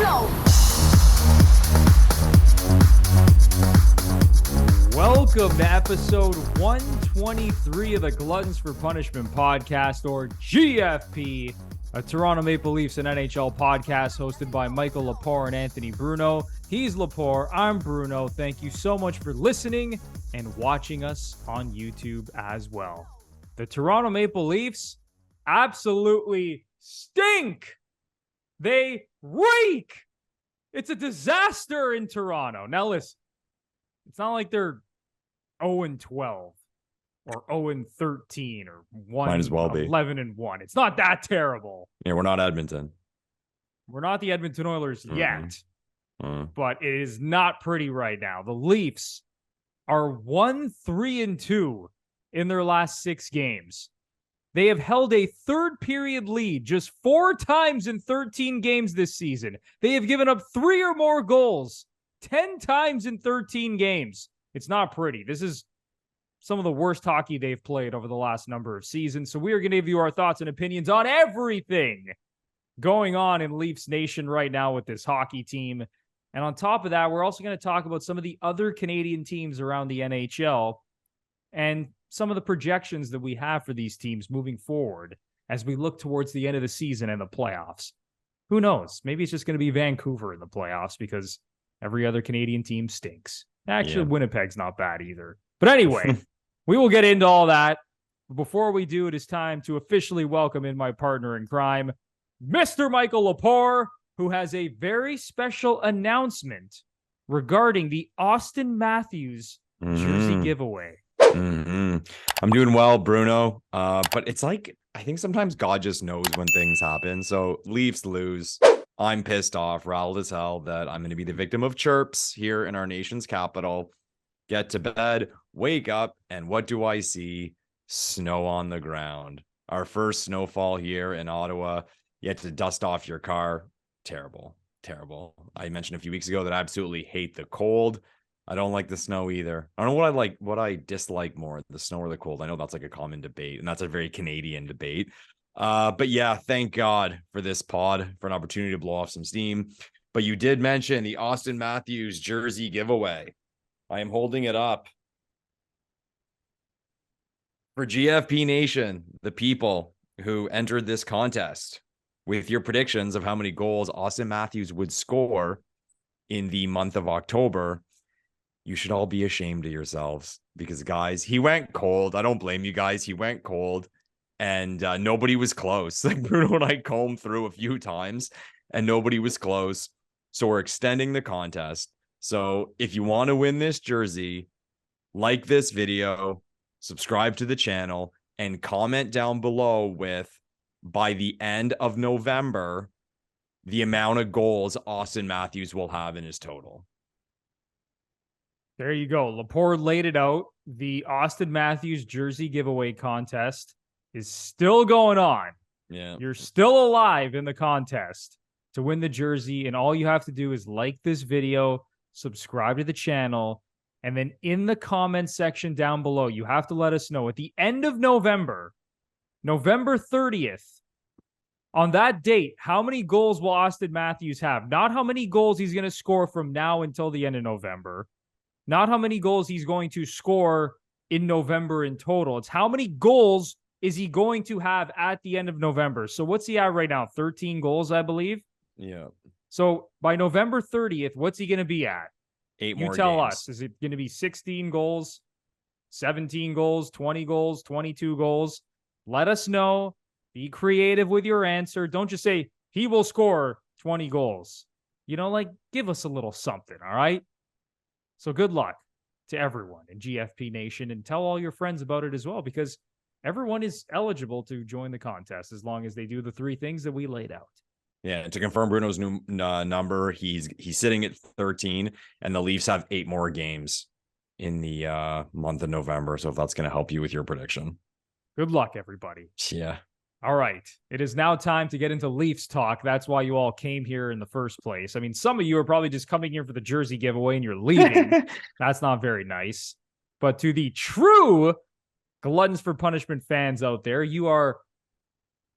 show. Welcome to episode 123 of the Gluttons For Punishment Podcast, or GFP, a Toronto Maple Leafs and NHL podcast hosted by Michael Lepore and Anthony Bruno. He's Lepore, I'm Bruno. Thank you so much for listening and watching us on YouTube as well. The Toronto Maple Leafs absolutely stink. They reek. It's a disaster in Toronto. Now listen, it's not like they're 0-12 or 0-13 or 1 Might as well be 11-1. It's not that terrible. Yeah, we're not Edmonton. We're not the Edmonton Oilers yet, but it is not pretty right now. The Leafs are 1-3-2 in their last 6 games. They have held a third period lead just 4 times in 13 games this season. They have given up 3 or more goals 10 times in 13 games. It's not pretty. This is some of the worst hockey they've played over the last number of seasons. So we are going to give you our thoughts and opinions on everything going on in Leafs Nation right now with this hockey team. And on top of that, we're also going to talk about some of the other Canadian teams around the NHL and some of the projections that we have for these teams moving forward as we look towards the end of the season and the playoffs. Who knows? Maybe it's just going to be Vancouver in the playoffs because every other Canadian team stinks. Actually, Winnipeg's not bad either. But anyway, we will get into all that. But before we do, it is time to officially welcome in my partner in crime, Mr. Michael Lepore, who has a very special announcement regarding the Auston Matthews jersey giveaway. I'm doing well, Bruno. But it's like, I think sometimes God just knows when things happen. So Leafs lose. I'm pissed off, rattled as hell that I'm going to be the victim of chirps here in our nation's capital. Get to bed, wake up, and what do I see? Snow on the ground. Our first snowfall here in Ottawa. You have to dust off your car. Terrible, terrible. I mentioned a few weeks ago that I absolutely hate the cold. I don't like the snow either. I don't know what I dislike more, the snow or the cold. I know that's like a common debate, and that's a very Canadian debate. But yeah, thank God for this pod, for an opportunity to blow off some steam. But you did mention the Auston Matthews jersey giveaway. I am holding it up. For GFP Nation, the people who entered this contest with your predictions of how many goals Auston Matthews would score in the month of October, you should all be ashamed of yourselves because, guys, he went cold. I don't blame you guys. He went cold and nobody was close. Like Bruno and I combed through a few times and nobody was close. So we're extending the contest. So if you want to win this jersey, like this video, subscribe to the channel, and comment down below with, by the end of November, the amount of goals Auston Matthews will have in his total. There you go. Lepore laid it out. The Auston Matthews jersey giveaway contest is still going on. Yeah. You're still alive in the contest to win the jersey, and all you have to do is like this video, subscribe to the channel, and then in the comment section down below, you have to let us know at the end of November, November 30th, on that date, how many goals will Auston Matthews have? Not how many goals he's going to score from now until the end of November. Not how many goals he's going to score in November in total. It's how many goals is he going to have at the end of November. So what's he at right now? 13 goals, I believe. Yeah. So by November 30th, what's he going to be at? 8 more You tell games. us. Is it going to be 16 goals, 17 goals, 20 goals, 22 goals? Let us know. Be creative with your answer. Don't just say he will score 20 goals. Give us a little something, all right? So good luck to everyone in GFP Nation, and tell all your friends about it as well, because everyone is eligible to join the contest as long as they do the 3 things that we laid out. Yeah, and to confirm Bruno's new number, he's sitting at 13, and the Leafs have 8 more games in the month of November. So if that's going to help you with your prediction. Good luck, everybody. Yeah. All right. It is now time to get into Leafs talk. That's why you all came here in the first place. I mean, some of you are probably just coming here for the jersey giveaway and you're leaving. That's not very nice. But to the true Gluttons for Punishment fans out there, you are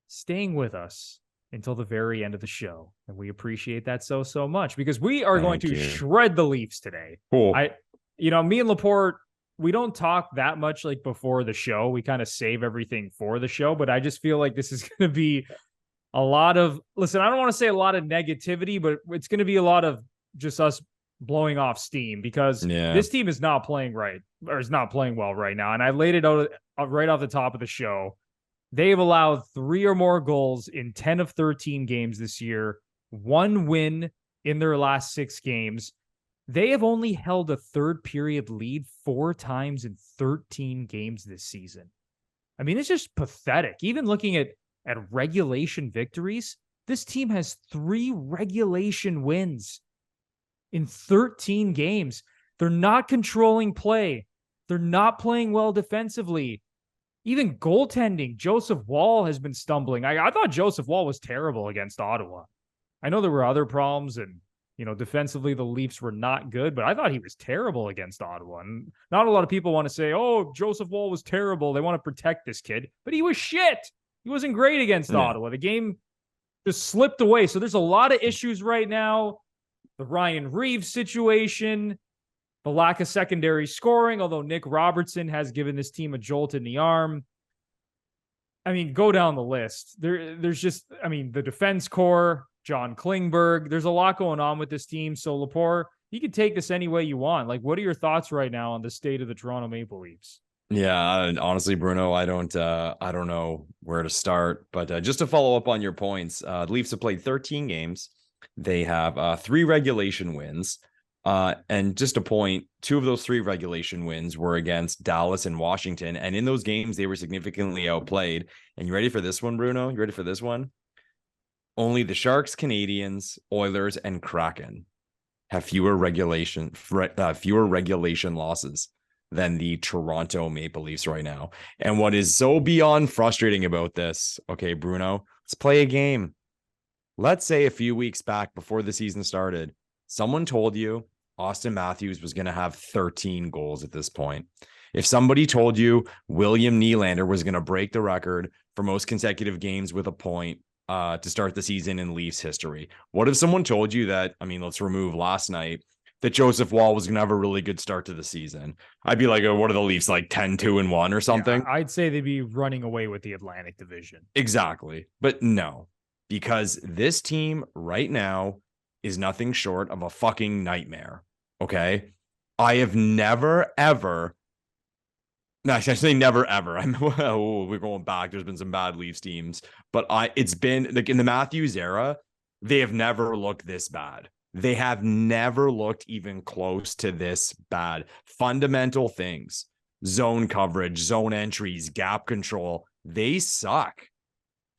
staying with us until the very end of the show. And we appreciate that so much because we are going to you. shred the Leafs today. Cool. Me and Lepore, we don't talk that much like before the show. We kind of save everything for the show, but I just feel like this is going to be a lot of, listen, I don't want to say a lot of negativity, but it's going to be a lot of just us blowing off steam because this team is not playing right or is not playing well right now. And I laid it out right off the top of the show. They've allowed 3 or more goals in 10 of 13 games this year, 1 win in their last 6 games. They have only held a third period lead 4 times in 13 games this season. I mean, it's just pathetic. Even looking at regulation victories, this team has 3 regulation wins in 13 games. They're not controlling play. They're not playing well defensively. Even goaltending, Joseph Woll has been stumbling. I thought Joseph Woll was terrible against Ottawa. I know there were other problems and, defensively the Leafs were not good, but I thought he was terrible against Ottawa. And not a lot of people want to say, oh, Joseph Woll was terrible. They want to protect this kid, but he was shit. He wasn't great against Ottawa. The game just slipped away. So there's a lot of issues right now. The Ryan Reaves situation, the lack of secondary scoring, although Nick Robertson has given this team a jolt in the arm. I mean, go down the list. There's just, the defense core, John Klingberg. There's a lot going on with this team. So, Lepore, you can take this any way you want. Like, what are your thoughts right now on the state of the Toronto Maple Leafs? Yeah, honestly, Bruno, I don't know where to start. But just to follow up on your points, the Leafs have played 13 games. They have 3 regulation wins. And just a point, 2 of those 3 regulation wins were against Dallas and Washington. And in those games, they were significantly outplayed. And you ready for this one, Bruno? You ready for this one? Only the Sharks, Canadians, Oilers, and Kraken have fewer regulation losses than the Toronto Maple Leafs right now. And what is so beyond frustrating about this, okay, Bruno, let's play a game. Let's say a few weeks back before the season started, someone told you Auston Matthews was going to have 13 goals at this point. If somebody told you William Nylander was going to break the record for most consecutive games with a point to start the season in Leafs history, what if someone told you that, let's remove last night, that Joseph Woll was going to have a really good start to the season? I'd be like, what are the Leafs, like 10-2-1 or something? Yeah, I'd say they'd be running away with the Atlantic Division. Exactly. But no, because this team right now is nothing short of a fucking nightmare. Okay. I have never, ever. No, I should say never, ever. We're going back. There's been some bad Leafs teams, but it's been like in the Matthews era, they have never looked this bad. They have never looked even close to this bad. Fundamental things, zone coverage, zone entries, gap control, they suck.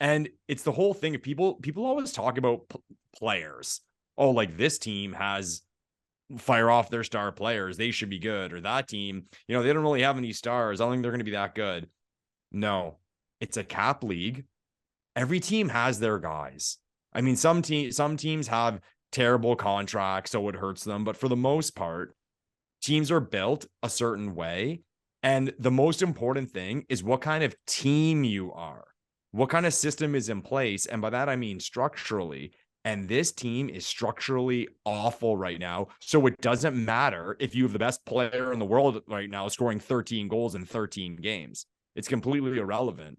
And it's the whole thing. People always talk about players. Oh, like this team has fire off their star players. They should be good. Or that team, they don't really have any stars. I don't think they're going to be that good. No, it's a cap league. Every team has their guys. Some teams have terrible contracts, so it hurts them. But for the most part, teams are built a certain way. And the most important thing is what kind of team you are. What kind of system is in place? And by that, I mean structurally. And this team is structurally awful right now. So it doesn't matter if you have the best player in the world right now scoring 13 goals in 13 games. It's completely irrelevant.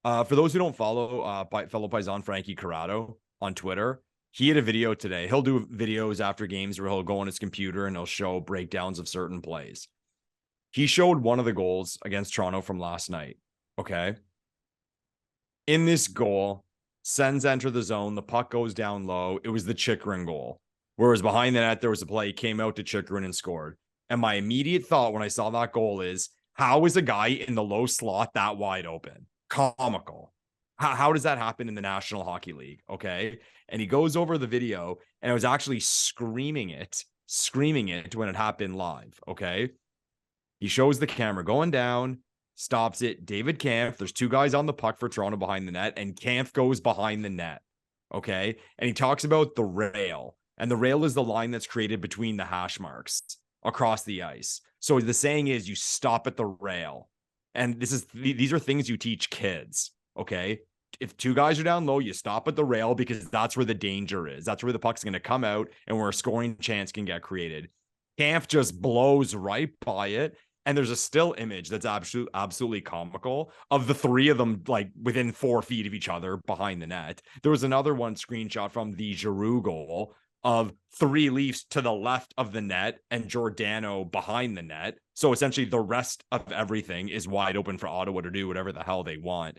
For those who don't follow fellow Paisan Frankie Corrado on Twitter, he had a video today. He'll do videos after games where he'll go on his computer and he'll show breakdowns of certain plays. He showed one of the goals against Toronto from last night. Okay. In this goal, Sens enter the zone. The puck goes down low. It was the Chychrun goal. Whereas behind the net, there was a play. He came out to Chychrun and scored. And my immediate thought when I saw that goal is, how is a guy in the low slot that wide open? Comical. How does that happen in the National Hockey League? Okay. And he goes over the video and I was actually screaming it when it happened live. Okay. He shows the camera going down, stops it. David Kampf, there's 2 guys on the puck for Toronto behind the net, and Kampf goes behind the net. Okay. And he talks about the rail, and the rail is the line that's created between the hash marks across the ice. So the saying is you stop at the rail. And these are things you teach kids. Okay. if two guys are down low, you stop at the rail because that's where the danger is. That's where the puck's going to come out and where a scoring chance can get created. Kampf just blows right by it. And there's a still image that's absolutely comical of the three of them like within 4 feet of each other behind the net. There was another one screenshot from the Giroux goal of 3 Leafs to the left of the net and Giordano behind the net. So essentially the rest of everything is wide open for Ottawa to do whatever the hell they want.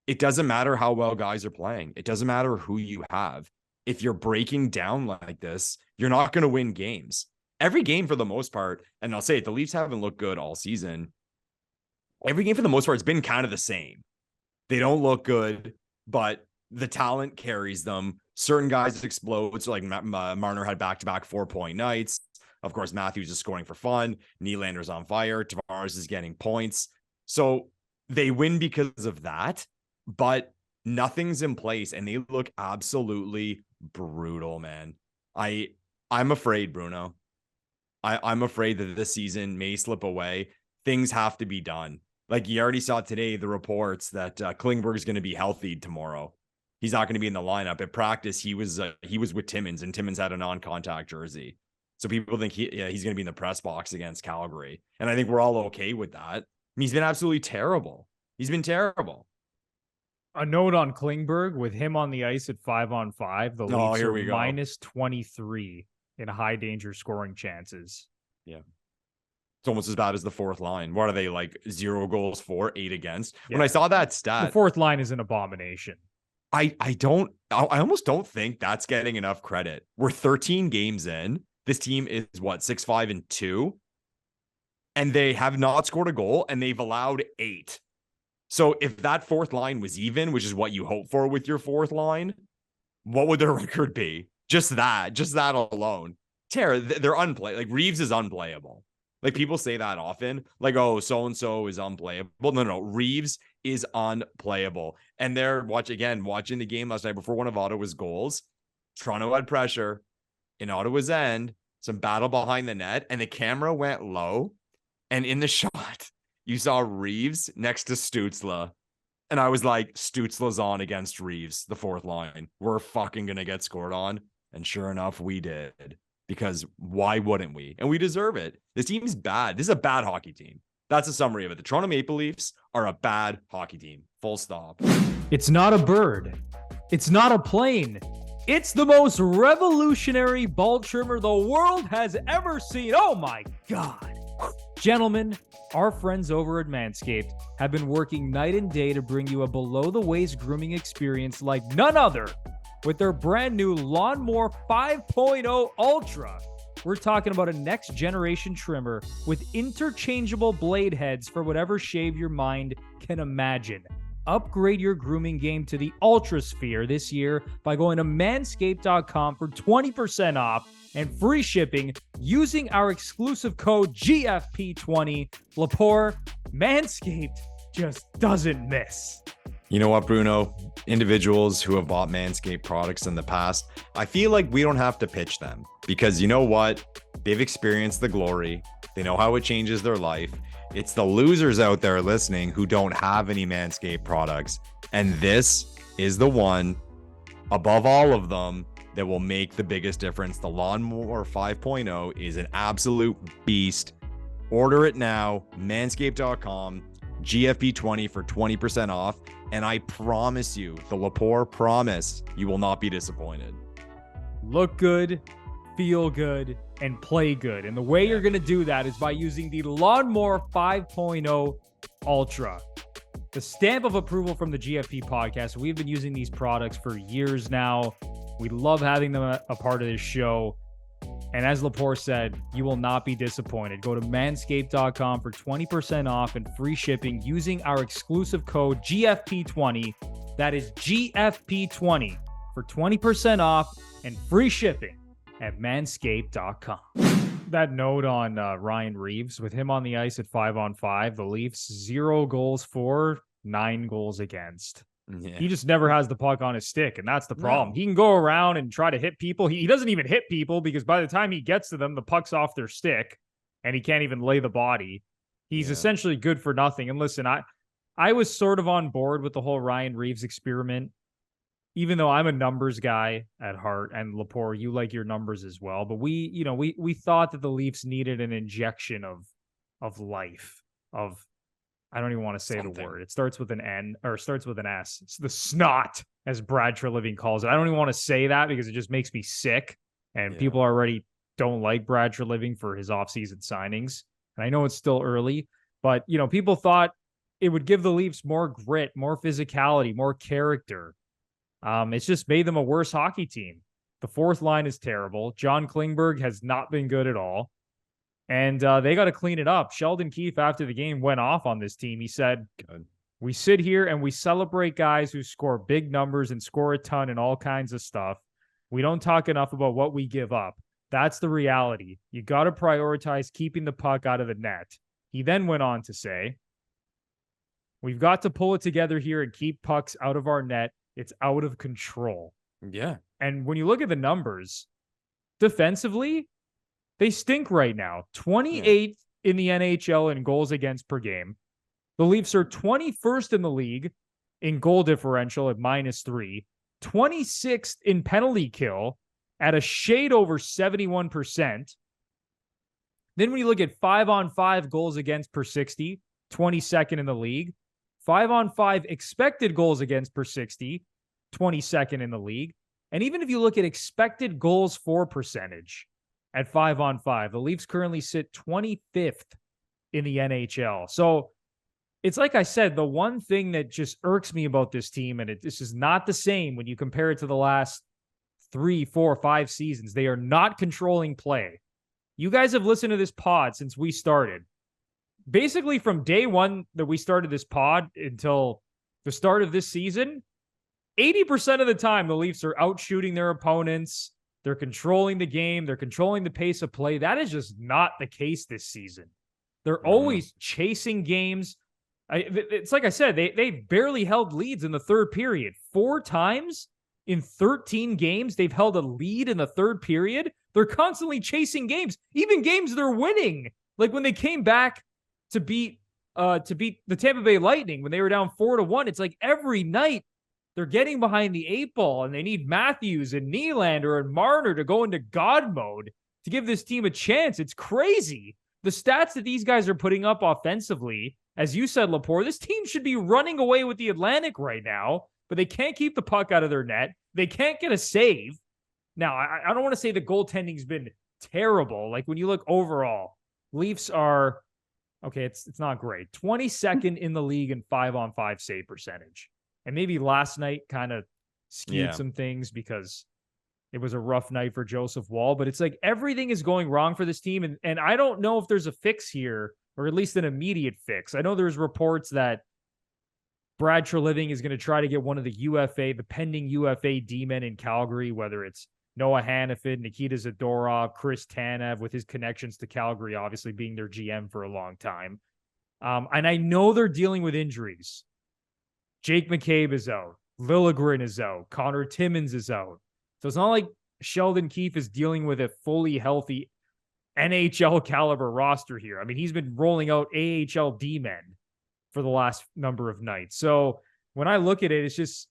It doesn't matter how well guys are playing. It doesn't matter who you have. If you're breaking down like this, you're not going to win games. Every game for the most part, and I'll say it, the Leafs haven't looked good all season. Every game for the most part, it's been kind of the same. They don't look good, but the talent carries them. Certain guys explode. So like Marner had back-to-back 4-point nights. Of course, Matthews is scoring for fun. Nylander's on fire. Tavares is getting points. So they win because of that, but nothing's in place, and they look absolutely brutal, man. I'm afraid, Bruno. I'm afraid that this season may slip away. Things have to be done. Like you already saw today, the reports that Klingberg is going to be healthy tomorrow. He's not going to be in the lineup. At practice, he was with Timmins, and Timmins had a non-contact jersey. So people think he's going to be in the press box against Calgary. And I think we're all okay with that. I mean, he's been absolutely terrible. He's been terrible. A note on Klingberg, with him on the ice at 5-on-5, the Leafs are minus 23 in high danger scoring chances. Yeah. It's almost as bad as the fourth line. What are they, like 0 goals for, 8 against? Yeah. When I saw that stat, the fourth line is an abomination. I almost don't think that's getting enough credit. We're 13 games in. This team is what, 6-5-2, and they have not scored a goal, and they've allowed 8. So if that fourth line was even, which is what you hope for with your fourth line, what would their record be? Just that alone. They're unplayable. Like Reaves is unplayable. Like people say that often, like, oh, so-and-so is unplayable. No. Reaves is unplayable. And they're watching the game last night before one of Ottawa's goals. Toronto had pressure in Ottawa's end, some battle behind the net, and the camera went low. And in the shot, you saw Reaves next to Stützle. And I was like, Stützle's on against Reaves, the fourth line. We're fucking going to get scored on. And sure enough, we did. Because why wouldn't we? And we deserve it. This team's bad. This is a bad hockey team. That's a summary of it. The Toronto Maple Leafs are a bad hockey team. Full stop. It's not a bird. It's not a plane. It's the most revolutionary ball trimmer the world has ever seen. Oh my God. Gentlemen, our friends over at MANSCAPED have been working night and day to bring you a below-the-waist grooming experience like none other with their brand new Lawnmower 5.0 Ultra. We're talking about a next-generation trimmer with interchangeable blade heads for whatever shave your mind can imagine. Upgrade your grooming game to the Ultra Sphere this year by going to manscaped.com for 20% off and free shipping using our exclusive code GFP20. Lepore, Manscaped just doesn't miss. You know what, Bruno? Individuals who have bought Manscaped products in the past, I feel like we don't have to pitch them because you know what? They've experienced the glory. They know how it changes their life. It's the losers out there listening who don't have any Manscaped products. And this is the one above all of them that will make the biggest difference. The Lawnmower 5.0 is an absolute beast. Order it now, manscaped.com, GFP20 for 20% off. And I promise you, the Lepore promise, you will not be disappointed. Look good, feel good, and play good. And the way you're going to do that is by using the Lawnmower 5.0 Ultra. The stamp of approval from the GFP podcast. We've been using these products for years now. We love having them a part of this show. And as Lepore said, you will not be disappointed. Go to manscaped.com for 20% off and free shipping using our exclusive code GFP20. That is GFP20 for 20% off and free shipping at manscaped.com. That note on Ryan Reaves, with him on the ice at 5-on-5, the Leafs 0 goals for, 9 goals against. Yeah. He just never has the puck on his stick, and that's the problem. No. He can go around and try to hit people. He doesn't even hit people because by the time he gets to them, the puck's off their stick, and he can't even lay the body. He's essentially good for nothing. And listen, I I was sort of on board with the whole Ryan Reaves experiment, even though I'm a numbers guy at heart, and Lepore, you like your numbers as well. But we thought that the Leafs needed an injection of life, of, I don't even want to say the word. It starts with an N, or starts with an S. It's the snot, as Brad Treliving calls it. I don't even want to say that because it just makes me sick. And people already don't like Brad Treliving for his offseason signings. And I know it's still early, but, people thought it would give the Leafs more grit, more physicality, more character. It's just made them a worse hockey team. The fourth line is terrible. John Klingberg has not been good at all. And they got to clean it up. Sheldon Keefe, after the game, went off on this team. He said, we sit here and we celebrate guys who score big numbers and score a ton and all kinds of stuff. We don't talk enough about what we give up. That's the reality. You got to prioritize keeping the puck out of the net. He then went on to say, we've got to pull it together here and keep pucks out of our net. It's out of control. Yeah. And when you look at the numbers, defensively, they stink right now. 28th in the NHL in goals against per game. The Leafs are 21st in the league in goal differential at -3. 26th in penalty kill at a shade over 71%. Then when you look at 5-on-5 goals against per 60, 22nd in the league. 5-on-5 expected goals against per 60, 22nd in the league. And even if you look at expected goals for percentage at 5-on-5, the Leafs currently sit 25th in the NHL. So it's like I said, the one thing that just irks me about this team, and this is not the same when you compare it to the last 3, 4, 5 seasons. They are not controlling play. You guys have listened to this pod since we started. Basically, from day one that we started this pod until the start of this season, 80% of the time, the Leafs are out shooting their opponents. They're controlling the game. They're controlling the pace of play. That is just not the case this season. They're always chasing games. It's like I said, they barely held leads in the third period. 4 times in 13 games, they've held a lead in the third period. They're constantly chasing games, even games they're winning. Like when they came back to beat the Tampa Bay Lightning when they were down 4-1. It's like every night they're getting behind the 8 ball, and they need Matthews and Nylander and Marner to go into God mode to give this team a chance. It's crazy. The stats that these guys are putting up offensively, as you said, Lepore, this team should be running away with the Atlantic right now, but they can't keep the puck out of their net. They can't get a save. Now, I don't want to say the goaltending's been terrible. Like when you look overall, Leafs are, okay, it's not great. 22nd in the league in 5-on-5 save percentage. And maybe last night kind of skewed some things because it was a rough night for Joseph Woll. But it's like everything is going wrong for this team. And I don't know if there's a fix here, or at least an immediate fix. I know there's reports that Brad Treliving is going to try to get one of the pending UFA D-men in Calgary, whether it's Noah Hannafin, Nikita Zadorov, Chris Tanev, with his connections to Calgary, obviously being their GM for a long time. And I know they're dealing with injuries. Jake McCabe is out. Liljegren is out. Connor Timmins is out. So it's not like Sheldon Keefe is dealing with a fully healthy NHL caliber roster here. I mean, he's been rolling out AHL D-men for the last number of nights. So when I look at it, it's just,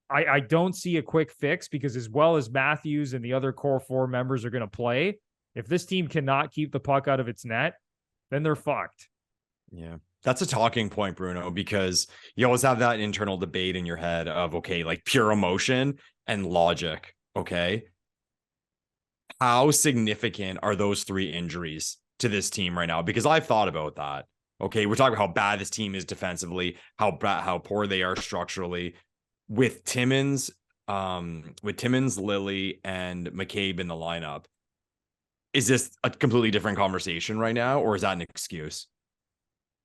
I don't see a quick fix, because as well as Matthews and the other core 4 members are going to play, if this team cannot keep the puck out of its net, then they're fucked. Yeah. That's a talking point, Bruno, because you always have that internal debate in your head of, okay, like pure emotion and logic. Okay. How significant are those 3 injuries to this team right now? Because I've thought about that. Okay. We're talking about how bad this team is defensively, how poor they are structurally. With Timmins, Lilly, and McCabe in the lineup, is this a completely different conversation right now, or is that an excuse?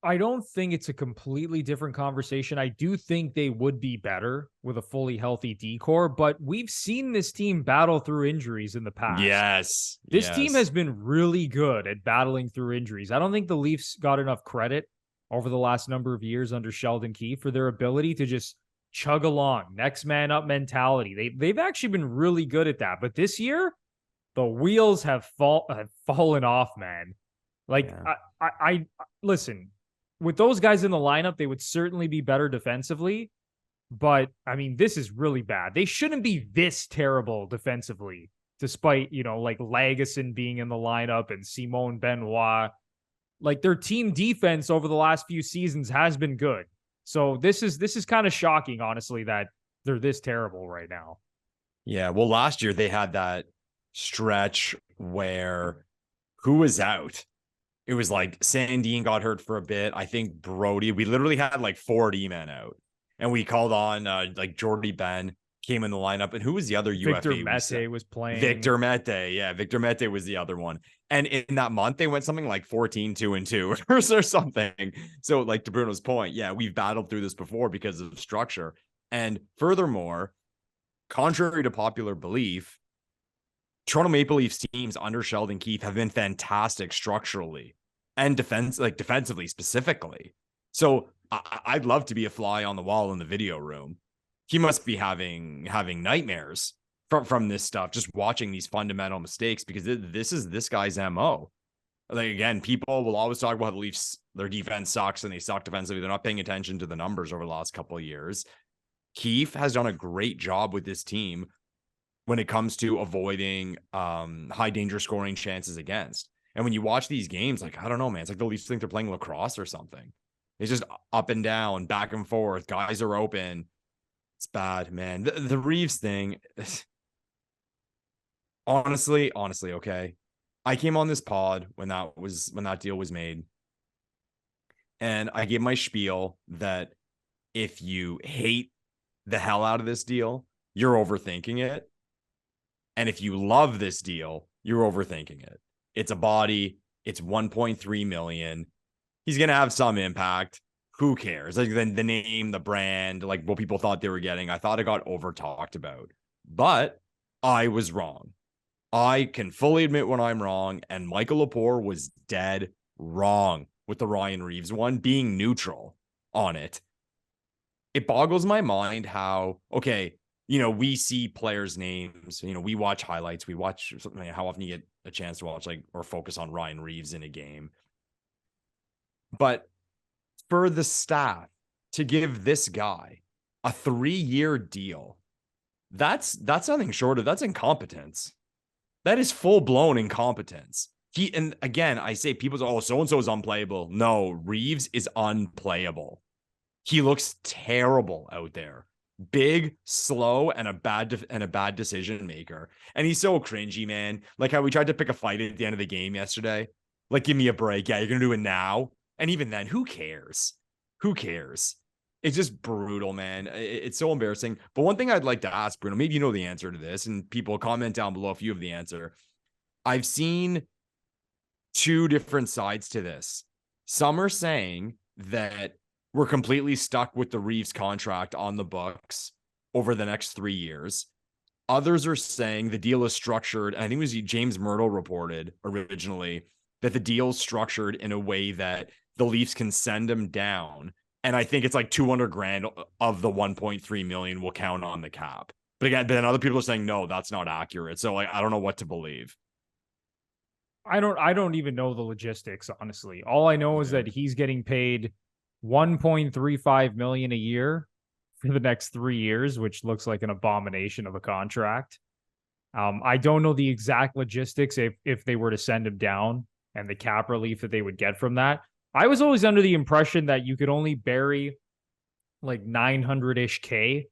I don't think it's a completely different conversation. I do think they would be better with a fully healthy D-core, but we've seen this team battle through injuries in the past. Yes. This team has been really good at battling through injuries. I don't think the Leafs got enough credit over the last number of years under Sheldon Keefe for their ability to just chug along, next man up mentality. They've actually been really good at that. But this year, the wheels have fallen off, man. Like, I listen, with those guys in the lineup, they would certainly be better defensively. But I mean, this is really bad. They shouldn't be this terrible defensively, despite, like Lagesson being in the lineup and Simone Benoit. Like, their team defense over the last few seasons has been good. So this is kind of shocking, honestly, that they're this terrible right now. Yeah, well, last year they had that stretch where who was out? It was like Sandin got hurt for a bit. I think Brody. We literally had like 4 D-men out, and we called on like Jordy Ben came in the lineup. And who was the other UFA? Victor Mete was playing. Victor Mete, yeah, Victor Mete was the other one. And in that month, they went something like 14-2-2 or something. So, like, to Bruno's point, yeah, we've battled through this before because of structure. And furthermore, contrary to popular belief, Toronto Maple Leafs teams under Sheldon Keefe have been fantastic structurally and defensively specifically. So I'd love to be a fly on the wall in the video room. He must be having nightmares from this stuff, just watching these fundamental mistakes, because this is this guy's MO. Like, again, people will always talk about the Leafs, their defense sucks and they suck defensively. They're not paying attention to the numbers over the last couple of years. Keefe has done a great job with this team when it comes to avoiding high danger scoring chances against. And when you watch these games, like, I don't know, man, it's like the Leafs think they're playing lacrosse or something. It's just up and down, back and forth. Guys are open. It's bad, man. The Reaves thing, honestly, okay. I came on this pod when that deal was made, and I gave my spiel that if you hate the hell out of this deal, you're overthinking it. And if you love this deal, you're overthinking it. It's a body. It's $1.3 million. He's going to have some impact. Who cares? Like, the name, the brand, like what people thought they were getting. I thought it got over talked about, but I was wrong. I can fully admit when I'm wrong. And Michael Lepore was dead wrong with the Ryan Reaves one, being neutral on it. It boggles my mind how, okay, we see players' names, we watch highlights, we watch something, how often you get a chance to watch, like, or focus on Ryan Reaves in a game. But for the staff to give this guy a 3-year deal, that's nothing short of, that's incompetence. That is full-blown incompetence. And again, I say people say, oh, so-and-so is unplayable. No, Reaves is unplayable. He looks terrible out there. Big, slow, and a bad decision maker. And he's so cringy, man. Like how we tried to pick a fight at the end of the game yesterday. Like, give me a break. Yeah, you're going to do it now. And even then, who cares? Who cares? It's just brutal, man. It's so embarrassing. But one thing I'd like to ask, Bruno, maybe you know the answer to this, and people comment down below if you have the answer. I've seen 2 different sides to this. Some are saying that we're completely stuck with the Reaves contract on the books over the next 3 years. Others are saying the deal is structured, and I think it was James Myrtle reported originally, that the deal's structured in a way that the Leafs can send him down. And I think it's like $200,000 of the 1.3 million will count on the cap. But again, then other people are saying, no, that's not accurate. So, like, I don't know what to believe. I don't even know the logistics, honestly. All I know is that he's getting paid $1.35 million a year for the next 3 years, which looks like an abomination of a contract. I don't know the exact logistics if they were to send him down and the cap relief that they would get from that. I was always under the impression that you could only bury like 900-ish K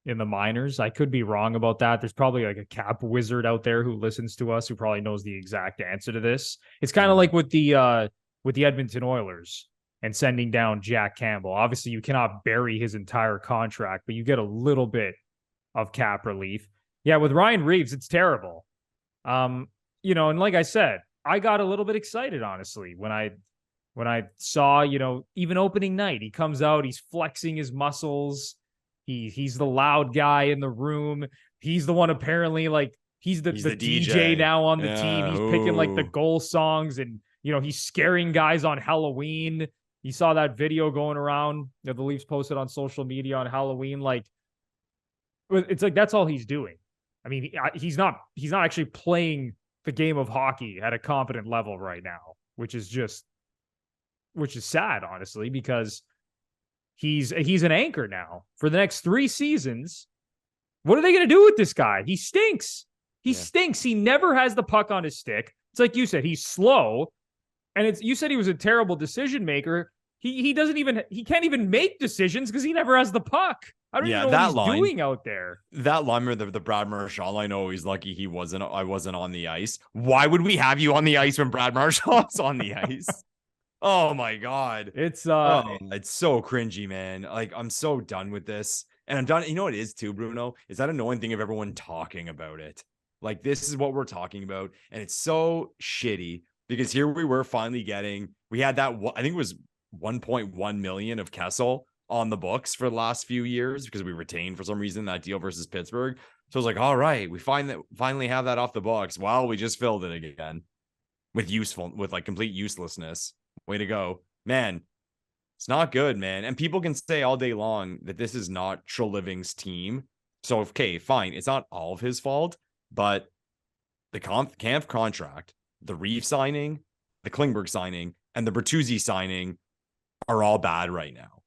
in the minors. I could be wrong about that. There's probably like a cap wizard out there who listens to us who probably knows the exact answer to this. It's kind of like with the Edmonton Oilers and sending down Jack Campbell. Obviously, you cannot bury his entire contract, but you get a little bit of cap relief. Yeah, with Ryan Reaves, it's terrible. And like I said, I got a little bit excited, honestly, when I saw, even opening night, he comes out, he's flexing his muscles. He's the loud guy in the room. He's the one, apparently, like, he's the DJ now on the team. He's picking like the goal songs, and he's scaring guys on Halloween. You saw that video going around that the Leafs posted on social media on Halloween. Like, it's like, that's all he's doing. I mean, he's not actually playing the game of hockey at a competent level right now, which is just which is sad, honestly, because he's an anchor now for the next 3 seasons. What are they going to do with this guy? He stinks. He stinks. He never has the puck on his stick. It's like you said, he's slow. And you said he was a terrible decision maker. He can't even make decisions because he never has the puck. I don't even know what he's doing out there. That line, the Brad Marchand line, he's lucky I wasn't on the ice. Why would we have you on the ice when Brad Marchand's on the ice? Oh my God. It's so cringy, man. Like, I'm so done with this. And I'm done. You know what it is too, Bruno? Is that annoying thing of everyone talking about it. Like, this is what we're talking about. And it's so shitty because here we were finally we had that, I think it was 1.1 million of Kessel on the books for the last few years because we retained for some reason that deal versus Pittsburgh. So I was like, all right, we finally have that off the books. Well, we just filled it again with like complete uselessness. Way to go, man. It's not good, man. And people can say all day long that this is not Treliving's team. So, okay, fine. It's not all of his fault, but the Kampf contract, the Reaves signing, the Klingberg signing, and the Bertuzzi signing are all bad right now.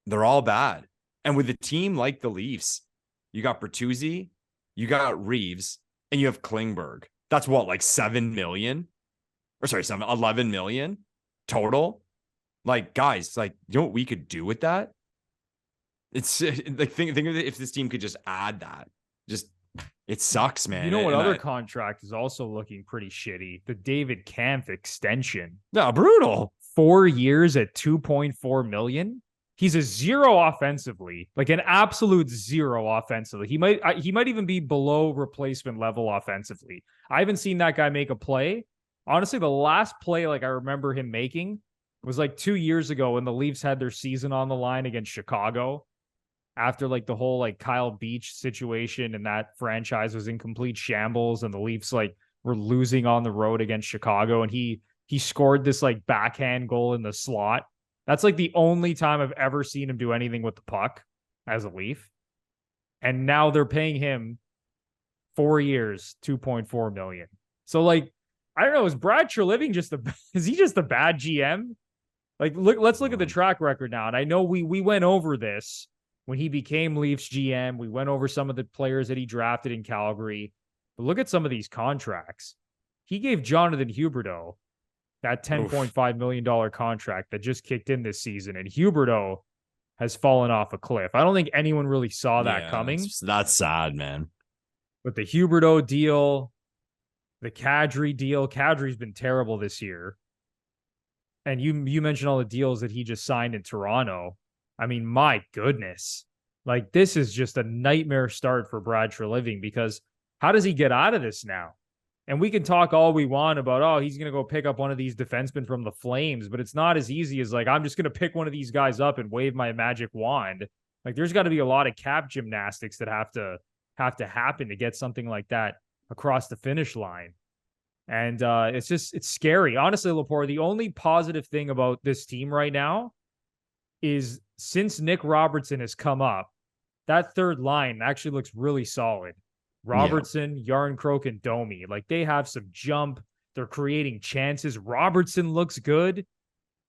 They're all bad. And with a team like the Leafs, you got Bertuzzi, you got Reaves, and you have Klingberg. That's what, like 11 million total. Like, guys, like, you know what we could do with that? It's like, think of it, if this team could just add that. Just, it sucks, man. You know what other contract is also looking pretty shitty? The David Kampf extension. No, brutal. 4 years at 2.4 million. He's a zero offensively, like an absolute zero offensively. He might even be below replacement level offensively. I haven't seen that guy make a play. Honestly, the last play like I remember him making was like 2 years ago when the Leafs had their season on the line against Chicago after like the whole like Kyle Beach situation, and that franchise was in complete shambles and the Leafs like were losing on the road against Chicago, and he scored this like backhand goal in the slot. That's like the only time I've ever seen him do anything with the puck as a Leaf. And now they're paying him 4 years, 2.4 million. So like, I don't know, is Brad Treliving is he just a bad GM? Like, let's look at the track record now. And I know we went over this when he became Leafs GM. We went over some of the players that he drafted in Calgary. But look at some of these contracts. He gave Jonathan Huberdeau that $10.5 million contract that just kicked in this season. And Huberdeau has fallen off a cliff. I don't think anyone really saw that coming. That's sad, man. But the Huberdeau deal, the Kadri deal, Kadri's been terrible this year. And you mentioned all the deals that he just signed in Toronto. I mean, my goodness. Like, this is just a nightmare start for Brad Treliving, because how does he get out of this now? And we can talk all we want about, he's going to go pick up one of these defensemen from the Flames, but it's not as easy as like, I'm just going to pick one of these guys up and wave my magic wand. Like, there's got to be a lot of cap gymnastics that have to happen to get something like that across the finish line. And it's scary. Honestly, Lepore, the only positive thing about this team right now is since Nick Robertson has come up, that third line actually looks really solid. Robertson, Yarncroke, and Domi. Like, they have some jump. They're creating chances. Robertson looks good.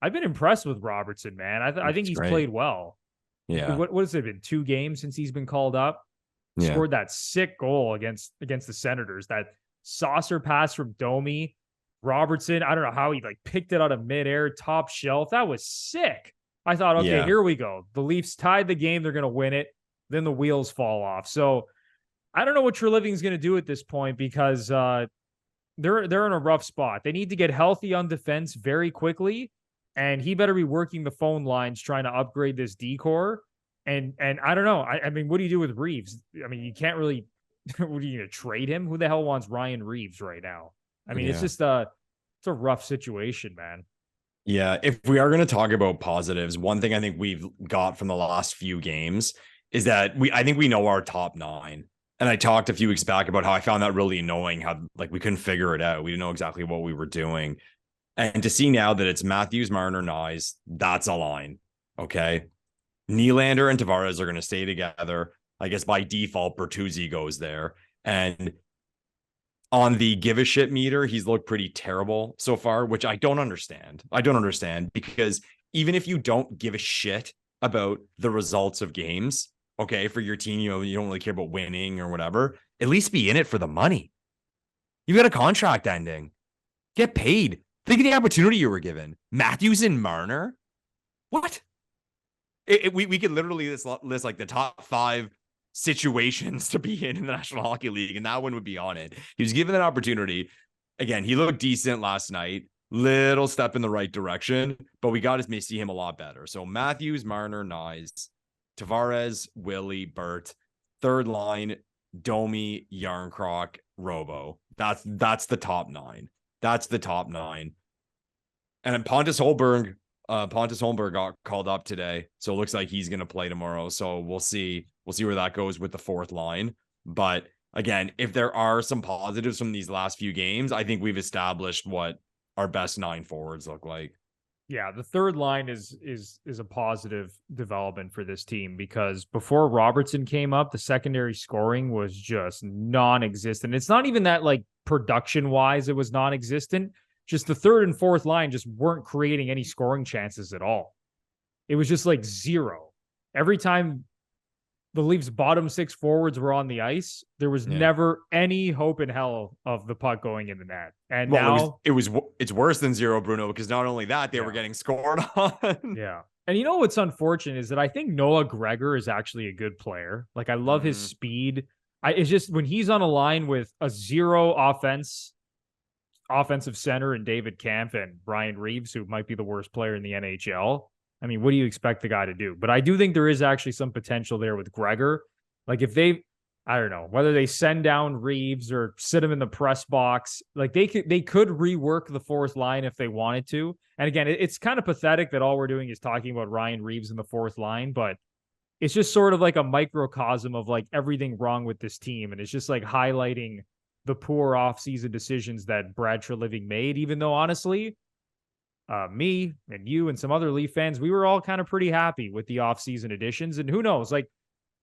I've been impressed with Robertson, man. I think he's played well. Yeah. What has it been? 2 games since he's been called up? Yeah. Scored that sick goal against the Senators. That saucer pass from Domi. Robertson, I don't know how he like picked it out of midair, top shelf. That was sick. I thought, okay, here we go. The Leafs tied the game. They're going to win it. Then the wheels fall off. So I don't know what Treliving's going to do at this point, because they're in a rough spot. They need to get healthy on defense very quickly, and he better be working the phone lines trying to upgrade this D-core. And I don't know. I mean, what do you do with Reaves? I mean, you can't really. What are you going to trade him? Who the hell wants Ryan Reaves right now? I mean, it's just it's a rough situation, man. Yeah, if we are going to talk about positives, one thing I think we've got from the last few games is that I think we know our top 9. And I talked a few weeks back about how I found that really annoying, how like we couldn't figure it out. We didn't know exactly what we were doing. And to see now that it's Matthews, Marner, Nyes, that's a line. Okay. Nylander and Tavares are going to stay together. I guess by default, Bertuzzi goes there. And On the give a shit meter, he's looked pretty terrible so far, which I don't understand. I don't understand, because even if you don't give a shit about the results of games, okay, for your team, you know, you don't really care about winning or whatever, at least be in it for the money. You got a contract ending. Get paid. Think of the opportunity you were given. Matthews and Marner? What? We could literally list like the top 5 situations to be in the National Hockey League, and that one would be on it. He was given an opportunity. Again, he looked decent last night. Little step in the right direction, but we got to see him a lot better. So Matthews, Marner, Nyes, Tavares, Willie, Burt. Third line, Domi, Yarncroc, Robo. That's the top 9. That's the top 9. And then Pontus Holmberg got called up today, so it looks like he's going to play tomorrow. So we'll see where that goes with the fourth line. But again, if there are some positives from these last few games, I think we've established what our best 9 forwards look like. Yeah, the third line is a positive development for this team, because before Robertson came up, the secondary scoring was just non-existent. It's not even that, like, production-wise it was non-existent. Just the third and fourth line just weren't creating any scoring chances at all. It was just like zero. Every time the Leafs' bottom 6 forwards were on the ice, there was never any hope in hell of the puck going in the net. And now it's worse than zero, Bruno, because not only that, they were getting scored on. Yeah. And you know what's unfortunate is that I think Noah Gregor is actually a good player. Like, I love his speed. It's just when he's on a line with a zero offensive center and David Kampf and Brian Reaves, who might be the worst player in the NHL. I mean, what do you expect the guy to do? But I do think there is actually some potential there with Gregor. Like, if I don't know, whether they send down Reaves or sit him in the press box, like they could rework the fourth line if they wanted to. And again, it's kind of pathetic that all we're doing is talking about Ryan Reaves in the fourth line, but it's just sort of like a microcosm of like everything wrong with this team. And it's just like highlighting the poor offseason decisions that Brad Treliving made, even though honestly, me and you and some other Leaf fans, we were all kind of pretty happy with the offseason additions. And who knows, like,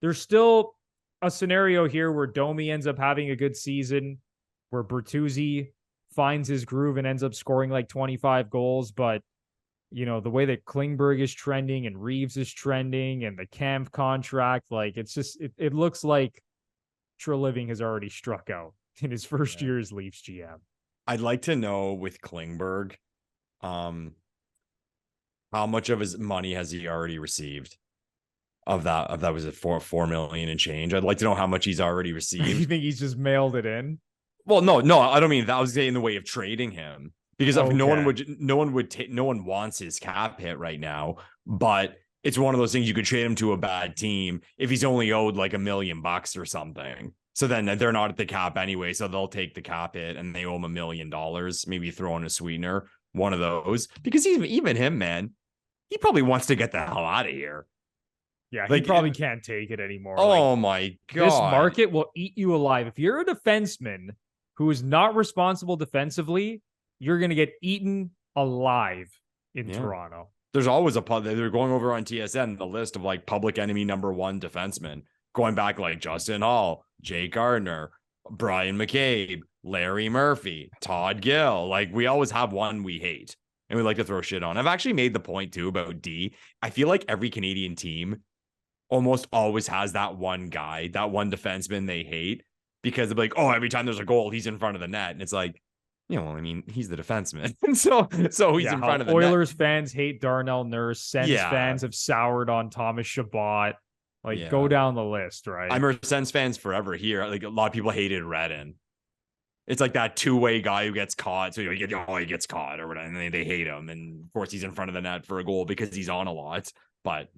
there's still a scenario here where Domi ends up having a good season, where Bertuzzi finds his groove and ends up scoring like 25 goals. But, you know, the way that Klingberg is trending and Reaves is trending and the Kampf contract, like, it's just, it looks like Treliving has already struck out in his first year as Leafs GM. I'd like to know with Klingberg, how much of his money has he already received? Of that was it, 4 million and change. I'd like to know how much he's already received. You think he's just mailed it in? Well, no, I don't mean that. I was saying in the way of trading him, because no one wants his cap hit right now. But it's one of those things, you could trade him to a bad team if he's only owed like $1 million or something. So then they're not at the cap anyway, so they'll take the cap hit and they owe him $1 million. Maybe throw in a sweetener, one of those, because even him, man, he probably wants to get the hell out of here. Yeah, like, he probably can't take it anymore. Oh, like, my God. This market will eat you alive. If you're a defenseman who is not responsible defensively, you're going to get eaten alive in Toronto. There's always they're going over on TSN, the list of like public enemy #1 defensemen, going back like Justin Hall, Jay Gardner, Brian McCabe, Larry Murphy, Todd Gill. Like, we always have one we hate and we like to throw shit on. I've actually made the point too about D. I feel like every Canadian team almost always has that one guy, that one defenseman they hate, because they're like, oh, every time there's a goal, he's in front of the net. And it's like, you know, I mean, he's the defenseman. And so he's in front of the Oilers net. Fans hate Darnell Nurse. Sens fans have soured on Thomas Chabot. Like, go down the list, right? I'm Sens fans forever here. Like, a lot of people hated Redden. It's like that two-way guy who gets caught. So he gets caught or whatever, and they hate him. And of course, he's in front of the net for a goal because he's on a lot. But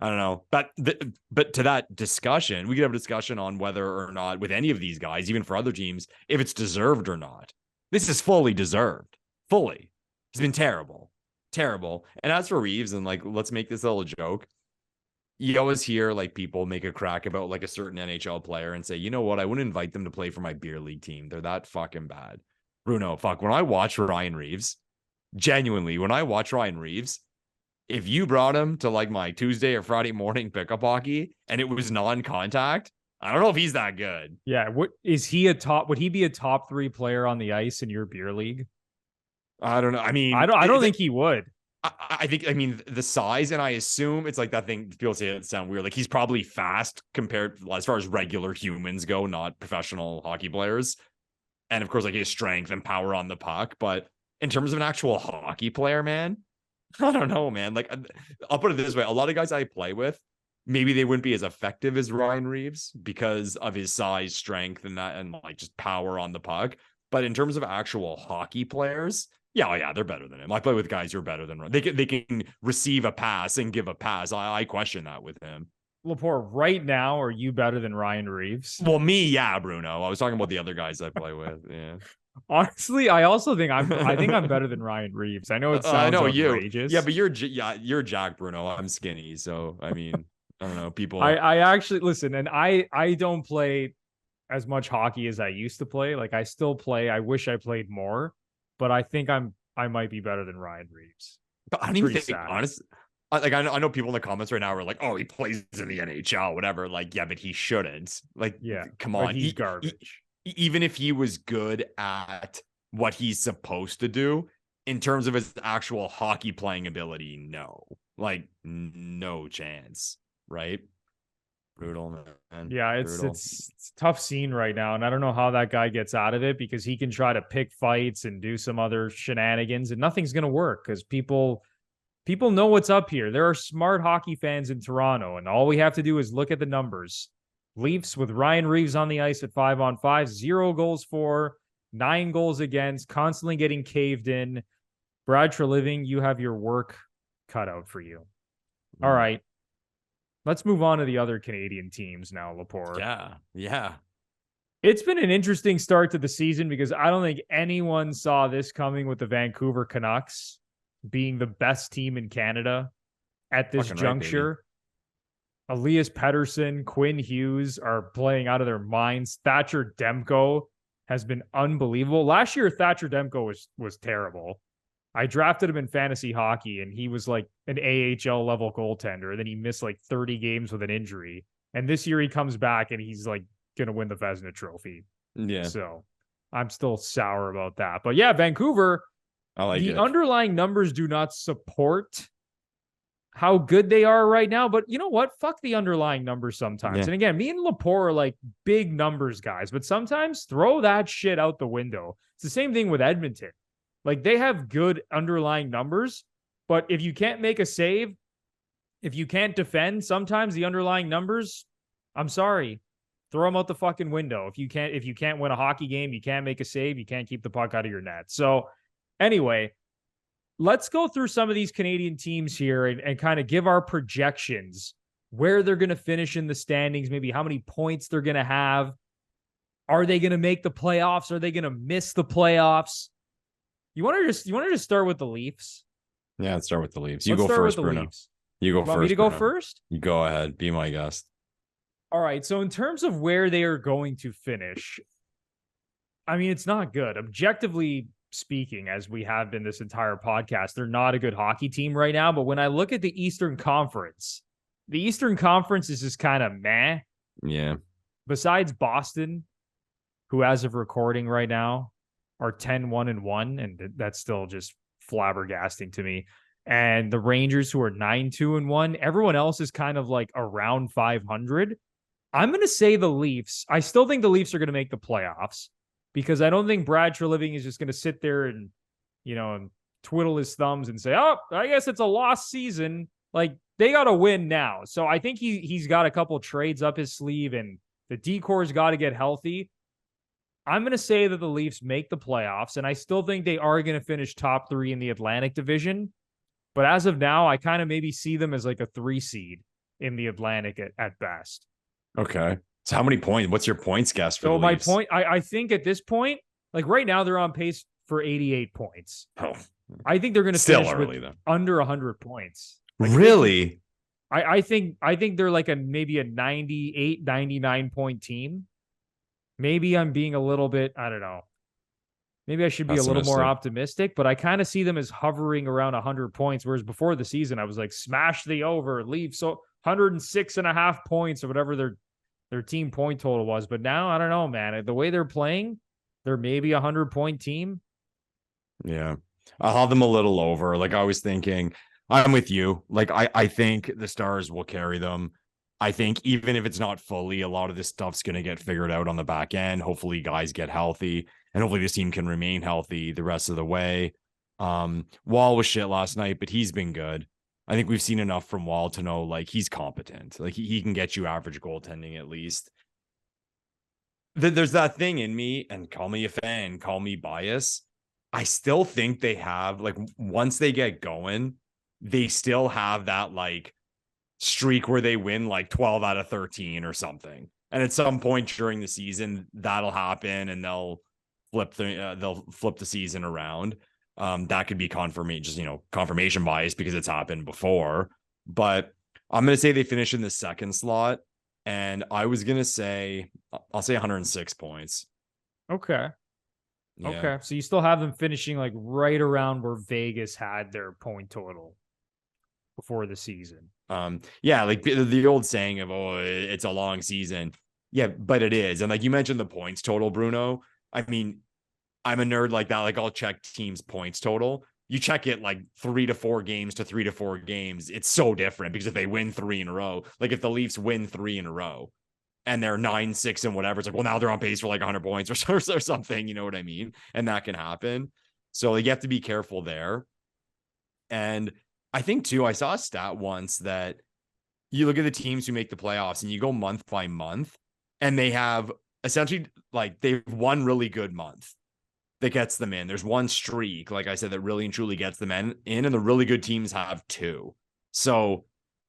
I don't know. But to that discussion, we could have a discussion on whether or not with any of these guys, even for other teams, if it's deserved or not. This is fully deserved. Fully. He's been terrible. Terrible. And as for Reaves, and like, let's make this a little joke. You always hear like people make a crack about like a certain NHL player and say, you know what? I wouldn't invite them to play for my beer league team. They're that fucking bad. Bruno, when I watch Ryan Reaves, genuinely, if you brought him to like my Tuesday or Friday morning pickup hockey and it was non-contact, I don't know if he's that good. Yeah. What is he would he be a top 3 player on the ice in your beer league? I don't know. I mean, I don't think he would. I think, I mean, the size, and I assume it's like that thing. People say it sound weird. Like he's probably fast compared as far as regular humans go, not professional hockey players. And of course, like his strength and power on the puck. But in terms of an actual hockey player, man, I don't know, man. Like I'll put it this way: a lot of guys I play with, maybe they wouldn't be as effective as Ryan Reaves because of his size, strength, and that, and like just power on the puck. But in terms of actual hockey players, yeah, they're better than him. I play with guys who are better than Ryan. They can receive a pass and give a pass. I question that with him. Lepore, right now, are you better than Ryan Reaves? Well, me, yeah, Bruno. I was talking about the other guys I play with. Yeah. Honestly, I also think I'm better than Ryan Reaves. I know it sounds outrageous. Yeah, but you're Jack, Bruno. I'm skinny, so I mean, I don't know. People, I actually listen, and I don't play as much hockey as I used to play. Like I still play. I wish I played more, but I think I might be better than Ryan Reaves. But I don't even think, honestly. Like I know people in the comments right now are like, "Oh, he plays in the NHL, whatever." Like, yeah, but he shouldn't. Like, yeah, come on, he's garbage. Even if he was good at what he's supposed to do in terms of his actual hockey playing ability, no, like no chance, right? Brutal, man. Yeah, Brutal. it's a tough scene right now, and I don't know how that guy gets out of it because he can try to pick fights and do some other shenanigans, and nothing's gonna work because people know what's up here. There are smart hockey fans in Toronto, and all we have to do is look at the numbers. Leafs with Ryan Reaves on the ice at 5-on-5, 0 goals for, 9 goals against, constantly getting caved in. Brad Treliving, you have your work cut out for you. All right. Let's move on to the other Canadian teams now, Lepore. Yeah. It's been an interesting start to the season because I don't think anyone saw this coming with the Vancouver Canucks being the best team in Canada at this juncture. Right, Elias Pettersson, Quinn Hughes are playing out of their minds. Thatcher Demko has been unbelievable. Last year, Thatcher Demko was terrible. I drafted him in fantasy hockey, and he was like an AHL level goaltender. And then he missed like 30 games with an injury. And this year he comes back and he's like going to win the Vezina Trophy. Yeah. So I'm still sour about that. But yeah, Vancouver, the underlying numbers do not support how good they are right now. But you know what? Fuck the underlying numbers sometimes. Yeah. And again, me and Lepore are like big numbers guys, but sometimes throw that shit out the window. It's the same thing with Edmonton. Like they have good underlying numbers, but if you can't make a save, if you can't defend, sometimes the underlying numbers, I'm sorry, throw them out the fucking window. If you can't win a hockey game, you can't make a save, you can't keep the puck out of your net. So anyway, let's go through some of these Canadian teams here and kind of give our projections, where they're going to finish in the standings, maybe how many points they're going to have. Are they going to make the playoffs? Are they going to miss the playoffs? You want to just start with the Leafs? Yeah, let's start with the Leafs. You go first, Bruno. You go first. Want me to go first? You go ahead. Be my guest. All right. So in terms of where they are going to finish, I mean, it's not good. Objectively speaking, as we have been this entire podcast, they're not a good hockey team right now. But when I look at the Eastern Conference is just kind of meh. Yeah. Besides Boston, who as of recording right now are 10-1-1, and that's still just flabbergasting to me. And the Rangers, who are 9-2-1, everyone else is kind of like around 500. I'm going to say the Leafs. I still think the Leafs are going to make the playoffs because I don't think Brad Treliving is just going to sit there and, and twiddle his thumbs and say, oh, I guess it's a lost season. Like they got to win now. So I think he's got a couple trades up his sleeve and the decor's got to get healthy. I'm going to say that the Leafs make the playoffs, and I still think they are going to finish top 3 in the Atlantic Division. But as of now, I kind of maybe see them as like a 3 seed in the Atlantic at best. Okay. So how many points? What's your points guess for the Leafs? My point, I think at this point, like right now, they're on pace for 88 points. Oh, I think they're going to finish with under 100 points. Like, really? I think they're like maybe a 98, 99 point team. Maybe I'm being a little bit, I don't know. Maybe I should be a little more optimistic, but I kind of see them as hovering around 100 points. Whereas before the season, I was like, smash the over, leave. So 106.5 points or whatever their team point total was. But now, I don't know, man. The way they're playing, they're maybe a 100-point team. Yeah. I'll have them a little over. Like, I was thinking, I'm with you. Like, I think the Stars will carry them. I think even if it's not fully, a lot of this stuff's going to get figured out on the back end. Hopefully guys get healthy, and hopefully this team can remain healthy the rest of the way. Wall was shit last night, but he's been good. I think we've seen enough from Wall to know, like, he's competent. Like, he can get you average goaltending at least. There's that thing in me, and call me a fan, call me biased. I still think they have, like, once they get going, they still have that, like, streak where they win like 12 out of 13 or something. And at some point during the season, that'll happen and they'll flip the season around. That could be confirmation bias because it's happened before. But I'm going to say they finish in the second slot. And I was going to say, I'll say 106 points. Okay. Yeah. Okay. So you still have them finishing like right around where Vegas had their point total before the season. Yeah, like the old saying of, oh, it's a long season. Yeah, but it is. And like you mentioned the points total, Bruno. I mean, I'm a nerd like that. Like, I'll check teams' points total. You check it like 3 to 4 games to 3 to 4 games. It's so different because if they win 3 in a row, like if the Leafs win 3 in a row and they're 9-6 and whatever, it's like, well, now they're on pace for like 100 points or something. You know what I mean? And that can happen. So like, you have to be careful there. And I think too, I saw a stat once that you look at the teams who make the playoffs and you go month by month and they have essentially like they've one really good month that gets them in. There's one streak, like I said, that really and truly gets them in, and the really good teams have 2. So,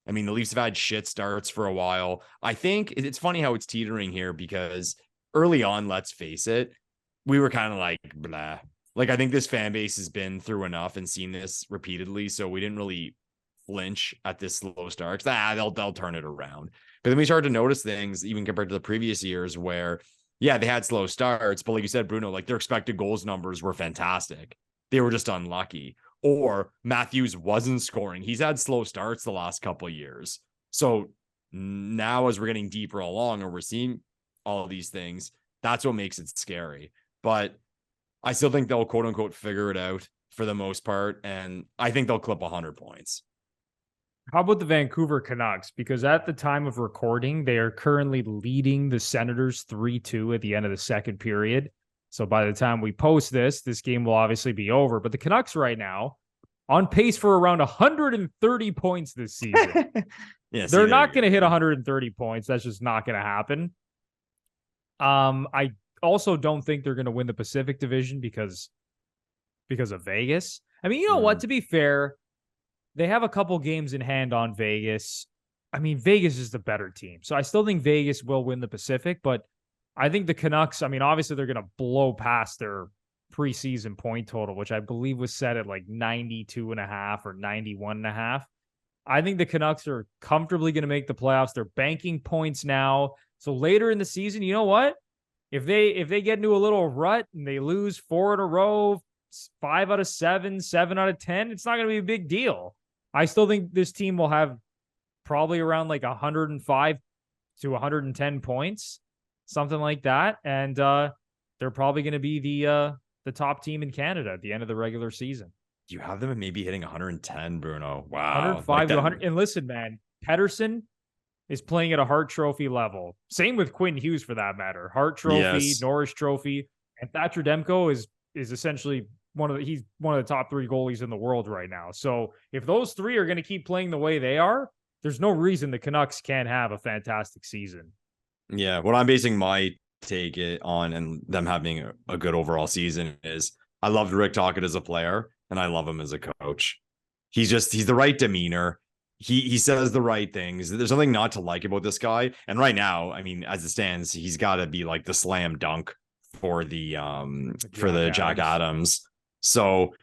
I mean, the Leafs have had shit starts for a while. I think it's funny how it's teetering here because early on, let's face it, we were kind of like, blah. Like, I think this fan base has been through enough and seen this repeatedly, so we didn't really flinch at this slow start. They'll turn it around. But then we started to notice things, even compared to the previous years, where, yeah, they had slow starts, but like you said, Bruno, like their expected goals numbers were fantastic. They were just unlucky. Or Matthews wasn't scoring. He's had slow starts the last couple of years. So now as we're getting deeper along and we're seeing all of these things, that's what makes it scary. But I still think they'll quote unquote figure it out for the most part. And I think they'll clip 100 points. How about the Vancouver Canucks? Because at the time of recording, they are currently leading the Senators 3-2 at the end of the second period. So by the time we post this game will obviously be over. But the Canucks right now on pace for around 130 points this season. Yeah, they're not going to hit 130 points. That's just not going to happen. I also don't think they're going to win the Pacific Division because of Vegas. I mean, you know what? To be fair, they have a couple games in hand on Vegas. I mean, Vegas is the better team. So I still think Vegas will win the Pacific, but I think the Canucks, I mean, obviously they're going to blow past their preseason point total, which I believe was set at like 92.5 or 91.5. I think the Canucks are comfortably going to make the playoffs. They're banking points now. So later in the season, you know what? If they get into a little rut and they lose 4 in a row, 5 out of 7, 7 out of 10, it's not going to be a big deal. I still think this team will have probably around like 105 to 110 points, something like that. And they're probably going to be the top team in Canada at the end of the regular season. You have them maybe hitting 110, Bruno. Wow. 105 like to 100. And listen, man, Pettersson is playing at a Hart Trophy level. Same with Quinn Hughes, for that matter. Hart Trophy, yes. Norris Trophy, and Thatcher Demko is essentially he's one of the top 3 goalies in the world right now. So if those 3 are going to keep playing the way they are, there's no reason the Canucks can't have a fantastic season. Yeah, what I'm basing my take on and them having a good overall season is I loved Rick Tocchet as a player and I love him as a coach. He's the right demeanor. He says the right things. There's nothing not to like about this guy. And right now, I mean, as it stands, he's got to be like the slam dunk for the Jack Adams. So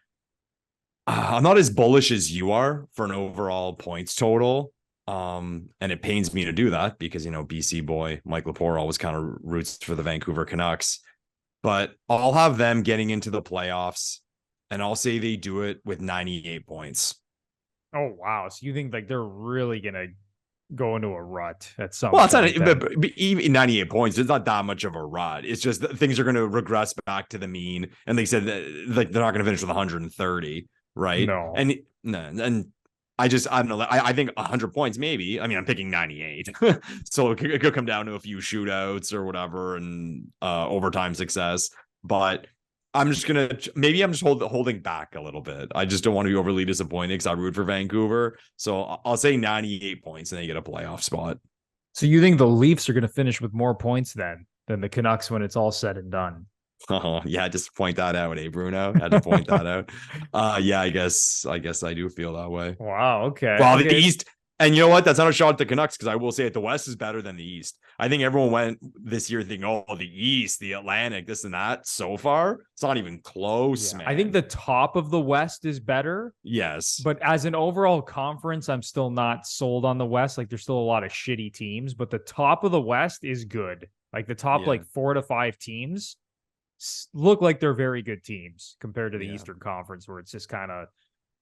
I'm not as bullish as you are for an overall points total. And it pains me to do that because, you know, BC boy Mike Lepore always kind of roots for the Vancouver Canucks. But I'll have them getting into the playoffs, and I'll say they do it with 98 points. Oh, wow. So you think like they're really going to go into a rut at some Well, it's point. not, but even 98 points. It's not that much of a rut. It's just that things are going to regress back to the mean. And they said that like they're not going to finish with 130, right? No. And I don't know. I think 100 points, maybe. I mean, I'm picking 98. So it could come down to a few shootouts or whatever and overtime success. But I'm just holding back a little bit. I just don't want to be overly disappointed because I root for Vancouver. So I'll say 98 points and they get a playoff spot. So you think the Leafs are going to finish with more points than the Canucks when it's all said and done? Oh, yeah, just point that out, Bruno? Had to point that out. Yeah, I guess I do feel that way. Wow, okay. Well, okay. The East, and you know what? That's not a shot at the Canucks because I will say it, the West is better than the East. I think everyone went this year thinking, oh, the East, the Atlantic, this and that. So far, it's not even close, man. I think the top of the West is better. Yes. But as an overall conference, I'm still not sold on the West. Like, there's still a lot of shitty teams, but the top of the West is good. Like, the top, like, 4 to 5 teams look like they're very good teams compared to the Eastern Conference, where it's just we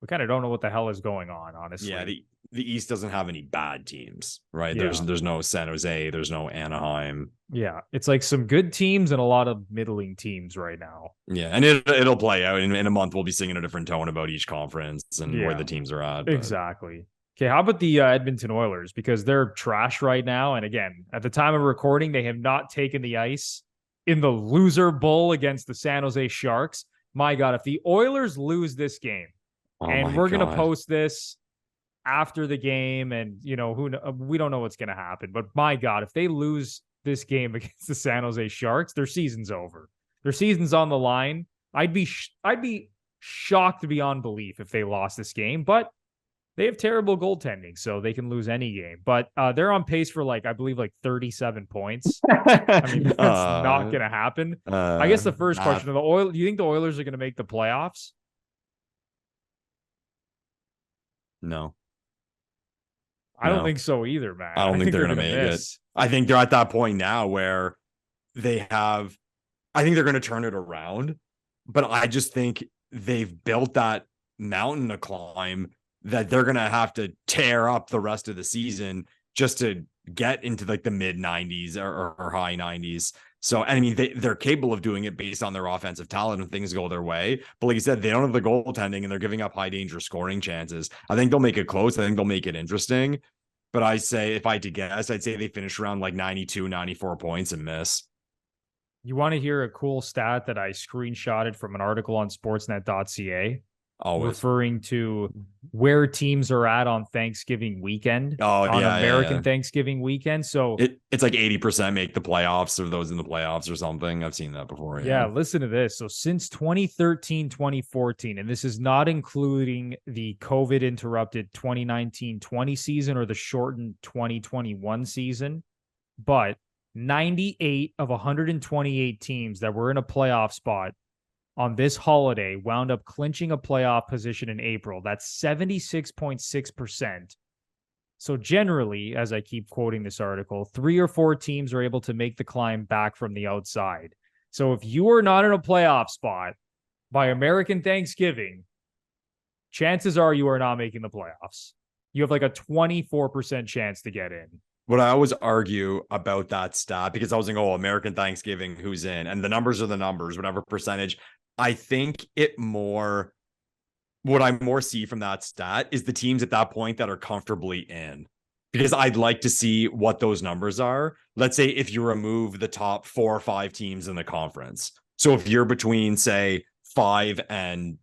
kind of don't know what the hell is going on, honestly. Yeah, the East doesn't have any bad teams, right? Yeah. There's no San Jose, there's no Anaheim. Yeah, it's like some good teams and a lot of middling teams right now. Yeah, and it'll play out. In a month, we'll be singing a different tone about each conference and where the teams are at. Exactly. Okay, how about the Edmonton Oilers? Because they're trash right now. And again, at the time of recording, they have not taken the ice in the loser bowl against the San Jose Sharks. My God, if the Oilers lose this game, and we're going to post this after the game, and we don't know what's going to happen, but my God, if they lose this game against the San Jose Sharks, their season's over. Their season's on the line. I'd be shocked beyond belief if they lost this game, but they have terrible goaltending, so they can lose any game. But they're on pace for I believe 37 points. I mean, that's not going to happen. I guess the first question of do you think the Oilers are going to make the playoffs? No. I don't think so either, man. I don't think they're going to make it. I think they're at that point now where I think they're going to turn it around, but I just think they've built that mountain to climb that they're going to have to tear up the rest of the season just to get into the mid 90s or high 90s. So, I mean, they're capable of doing it based on their offensive talent and things go their way. But like you said, they don't have the goaltending and they're giving up high danger scoring chances. I think they'll make it close. I think they'll make it interesting. But I say, if I had to guess, I'd say they finish around 92, 94 points and miss. You want to hear a cool stat that I screenshotted from an article on sportsnet.ca? Always. Referring to where teams are at on Thanksgiving weekend, on American Thanksgiving weekend. So it's 80% make the playoffs, or those in the playoffs or something. I've seen that before. Yeah, listen to this. So since 2013, 2014, and this is not including the COVID interrupted 2019-20 season or the shortened 2021 season, but 98 of 128 teams that were in a playoff spot on this holiday wound up clinching a playoff position in April. That's 76.6%. So generally, as I keep quoting this article, 3 or 4 teams are able to make the climb back from the outside. So if you are not in a playoff spot by American Thanksgiving, chances are you are not making the playoffs. You have a 24% chance to get in. What I always argue about that stat, because I was thinking, American Thanksgiving, who's in? And the numbers are the numbers, whatever percentage. I think what I more see from that stat is the teams at that point that are comfortably in, because I'd like to see what those numbers are. Let's say if you remove the top 4 or 5 teams in the conference. So if you're between, say, 5 and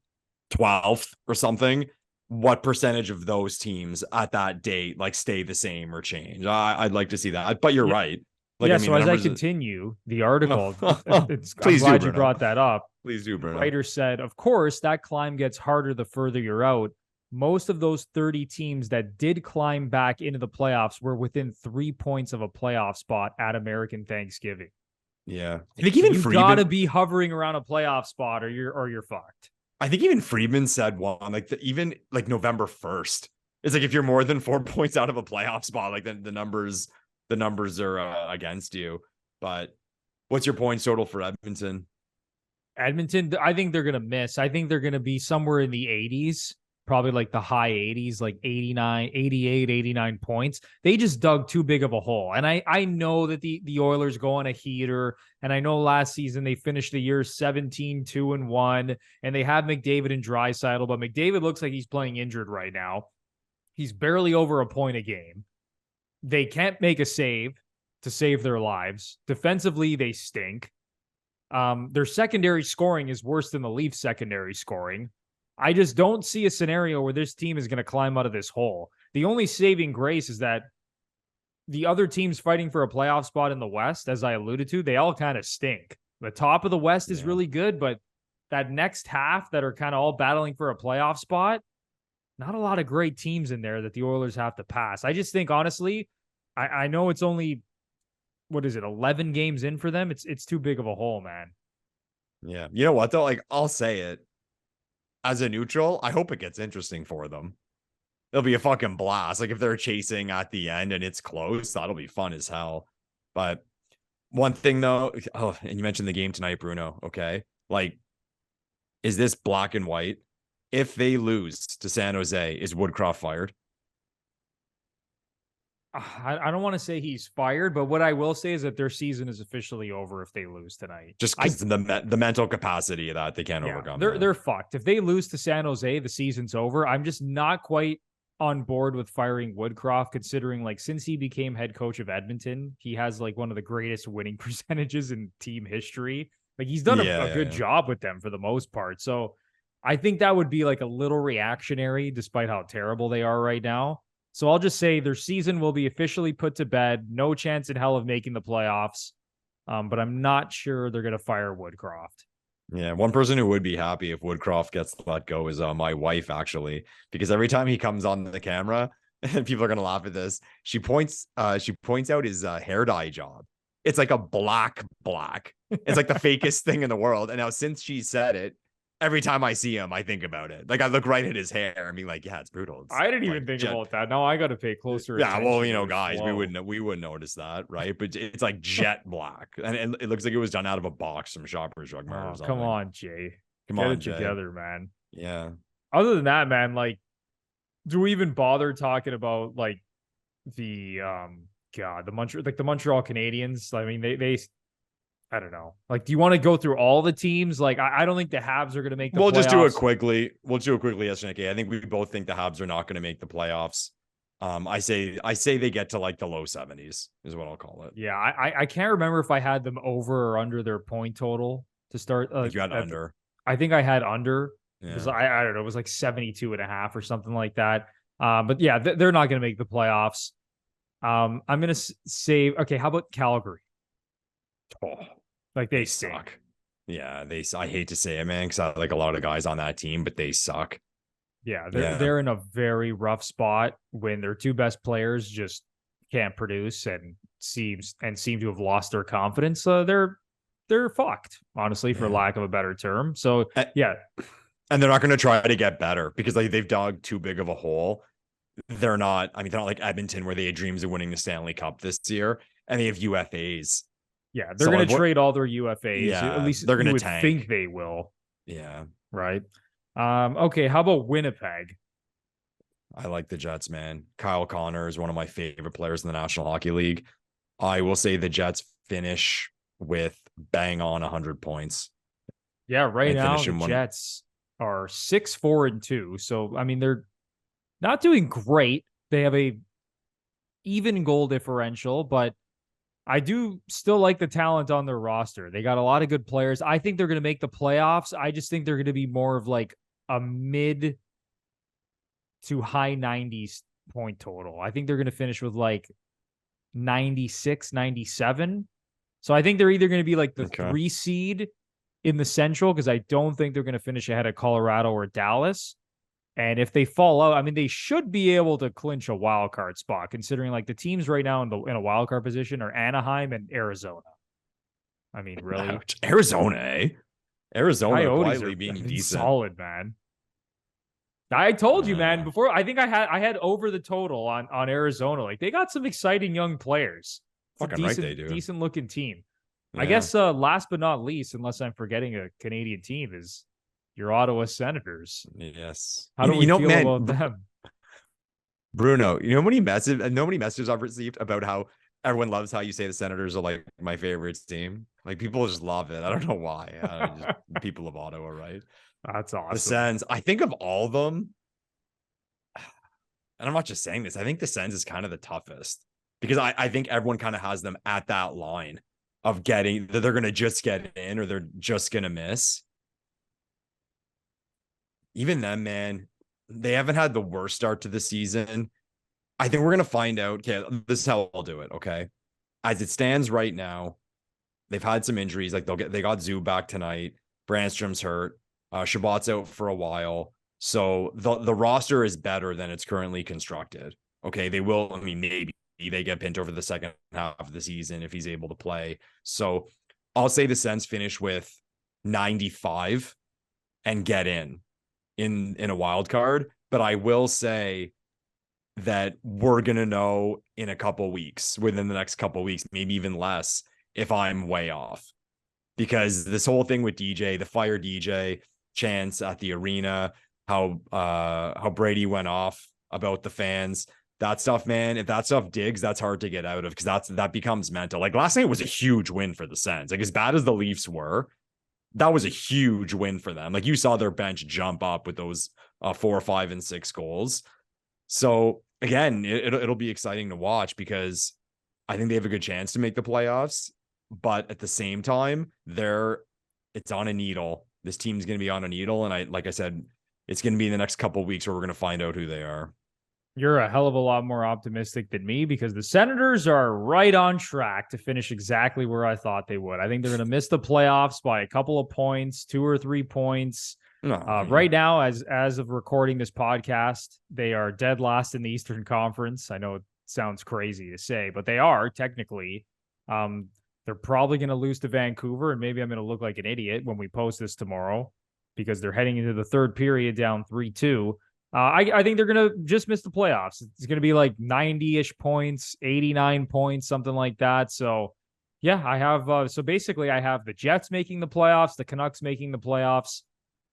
12th or something, what percentage of those teams at that date stay the same or change? I'd like to see that, but you're right. So as I continue the article, I'm glad you brought that up. Please do, Bruno. The writer said, of course, that climb gets harder the further you're out. Most of those 30 teams that did climb back into the playoffs were within 3 points of a playoff spot at American Thanksgiving. Yeah. I think even you got to be hovering around a playoff spot or you're fucked. I think even Friedman said one, even November 1st. It's if you're more than 4 points out of a playoff spot, the numbers are against you. But what's your points total for Edmonton? Edmonton, I think they're going to miss. I think they're going to be somewhere in the 80s. probably like the high 80s, like 89, 88, 89 points. They just dug too big of a hole. And I know that the Oilers go on a heater. And I know last season they finished the year 17-2-1, and they have McDavid and Draisaitl, but McDavid looks like he's playing injured right now. He's barely over a point a game. They can't make a save to save their lives. Defensively, they stink. Their secondary scoring is worse than the Leafs' secondary scoring. I just don't see a scenario where this team is going to climb out of this hole. The only saving grace is that the other teams fighting for a playoff spot in the West, as I alluded to, they all kind of stink. The top of the West is really good, but that next half that are kind of all battling for a playoff spot, not a lot of great teams in there that the Oilers have to pass. I just think, honestly, I know it's only, 11 games in for them? It's too big of a hole, man. Yeah. You know what, though? Like, I'll say it. As a neutral, I hope it gets interesting for them. It'll be a fucking blast. Like, if they're chasing at the end and it's close, that'll be fun as hell. But one thing, though, and you mentioned the game tonight, Bruno, okay? Like, is this black and white? If they lose to San Jose, is Woodcroft fired? I don't want to say he's fired, but what I will say is that their season is officially over if they lose tonight. Just because the mental capacity of that they can't overcome. They're fucked. If they lose to San Jose, the season's over. I'm just not quite on board with firing Woodcroft, considering like since he became head coach of Edmonton, he has like one of the greatest winning percentages in team history. Like he's done a good job with them for the most part. So I think that would be like a little reactionary, despite how terrible they are right now. So I'll just say their season will be officially put to bed. No chance in hell of making the playoffs. But I'm not sure they're going to fire Woodcroft. Yeah, one person who would be happy if Woodcroft gets let go is my wife, actually, because every time he comes on the camera, and people are going to laugh at this, she points out his hair dye job. It's like a black. It's like the fakest thing in the world. And now since she said it, every time I see him, I think about it. Like I look right at his hair and be like, yeah, it's brutal. It's I didn't even think about that. No, I got to pay closer attention. Yeah, well, you know, guys, we wouldn't notice that, right? But it's like jet black, and it looks like it was done out of a box from Shoppers Drug Mart or something. Come on, Jay. Get it together, man. Yeah. Other than that, man, like, do we even bother talking about like the the Montreal Canadiens? I mean, they I don't know. Like, do you want to go through all the teams? Like, I don't think the Habs are going to make the playoffs. Just do it quickly. We'll do it quickly, SNK. I think we both think the Habs are not going to make the playoffs. I say they get to like the low 70s is what I'll call it. Yeah, I can't remember if I had them over or under their point total to start. You had under. I think I had under. Yeah. Because I don't know. It was like 72.5 or something like that. But yeah, they're not going to make the playoffs. I'm going to say, okay, how about Calgary? Oh, like they suck. Yeah, I hate to say it, man, because I like a lot of guys on that team, but they suck. Yeah, they're in a very rough spot when their two best players just can't produce and seem to have lost their confidence. They're fucked, honestly, for lack of a better term. So yeah. And they're not going to try to get better because like they've dug too big of a hole. They're not like Edmonton where they had dreams of winning the Stanley Cup this year and they have UFAs. Yeah, they're going to trade all their UFAs. Yeah, at least they're going to tank. Think they will. Yeah. Right. Okay, how about Winnipeg? I like the Jets, man. Kyle Connor is one of my favorite players in the National Hockey League. I will say the Jets finish with bang on 100 points. Yeah, right now the Jets are 6-4-2. So, I mean, they're not doing great. They have a even goal differential, but I do still like the talent on their roster. They got a lot of good players. I think they're going to make the playoffs. I just think they're going to be more of like a mid to high 90s point total. I think they're going to finish with like 96, 97. So I think they're either going to be like the 3 seed in the Central, because I don't think they're going to finish ahead of Colorado or Dallas. And if they fall out, I mean, they should be able to clinch a wild card spot, considering like the teams right now in a wild card position are Anaheim and Arizona. I mean, really? Ouch. Arizona, eh? Arizona quietly being decent. Solid, man. I told you, man, before. I think I had over the total on Arizona. Like, they got some exciting young players. Fucking right they do. Decent looking team. Yeah. I guess last but not least, unless I'm forgetting a Canadian team, is your Ottawa Senators. Yes. How do we feel about them? Bruno, you know how many messages I've received about how everyone loves how you say the Senators are like my favorite team. Like people just love it. I don't know why. Just people of Ottawa, right? That's awesome. The Sens, I think of all of them, and I'm not just saying this, I think the Sens is kind of the toughest because I think everyone kind of has them at that line of getting that they're going to just get in or they're just going to miss. Even then, man, they haven't had the worst start to the season. I think we're going to find out. Okay, this is how I'll do it. Okay. As it stands right now, they've had some injuries. Like they got Zoo back tonight. Brandstrom's hurt. Shabbat's out for a while. So the roster is better than it's currently constructed. Okay. They will, I mean, maybe they get Pinto for the second half of the season if he's able to play. So I'll say the Sens finish with 95 and get in a wild card. But I will say that we're going to know in a couple weeks, within the next couple weeks, maybe even less, if I'm way off. Because this whole thing with DJ, the fire DJ chants at the arena, how Brady went off about the fans, that stuff, man, if that stuff digs, that's hard to get out of because that becomes mental. Like last night was a huge win for the Sens. Like as bad as the Leafs were, that was a huge win for them. Like you saw their bench jump up with those 4, 5, and 6 goals. So again, it'll be exciting to watch because I think they have a good chance to make the playoffs. But at the same time, it's on a needle. This team's going to be on a needle. And like I said, it's going to be in the next couple of weeks where we're going to find out who they are. You're a hell of a lot more optimistic than me because the Senators are right on track to finish exactly where I thought they would. I think they're going to miss the playoffs by a couple of points, 2 or 3 points. Right now, as of recording this podcast, they are dead last in the Eastern Conference. I know it sounds crazy to say, but they are technically. They're probably going to lose to Vancouver, and maybe I'm going to look like an idiot when we post this tomorrow because they're heading into the third period down 3-2. I think they're going to just miss the playoffs. It's going to be like 90-ish points, 89 points, something like that. So, yeah, I have so basically I have the Jets making the playoffs, the Canucks making the playoffs,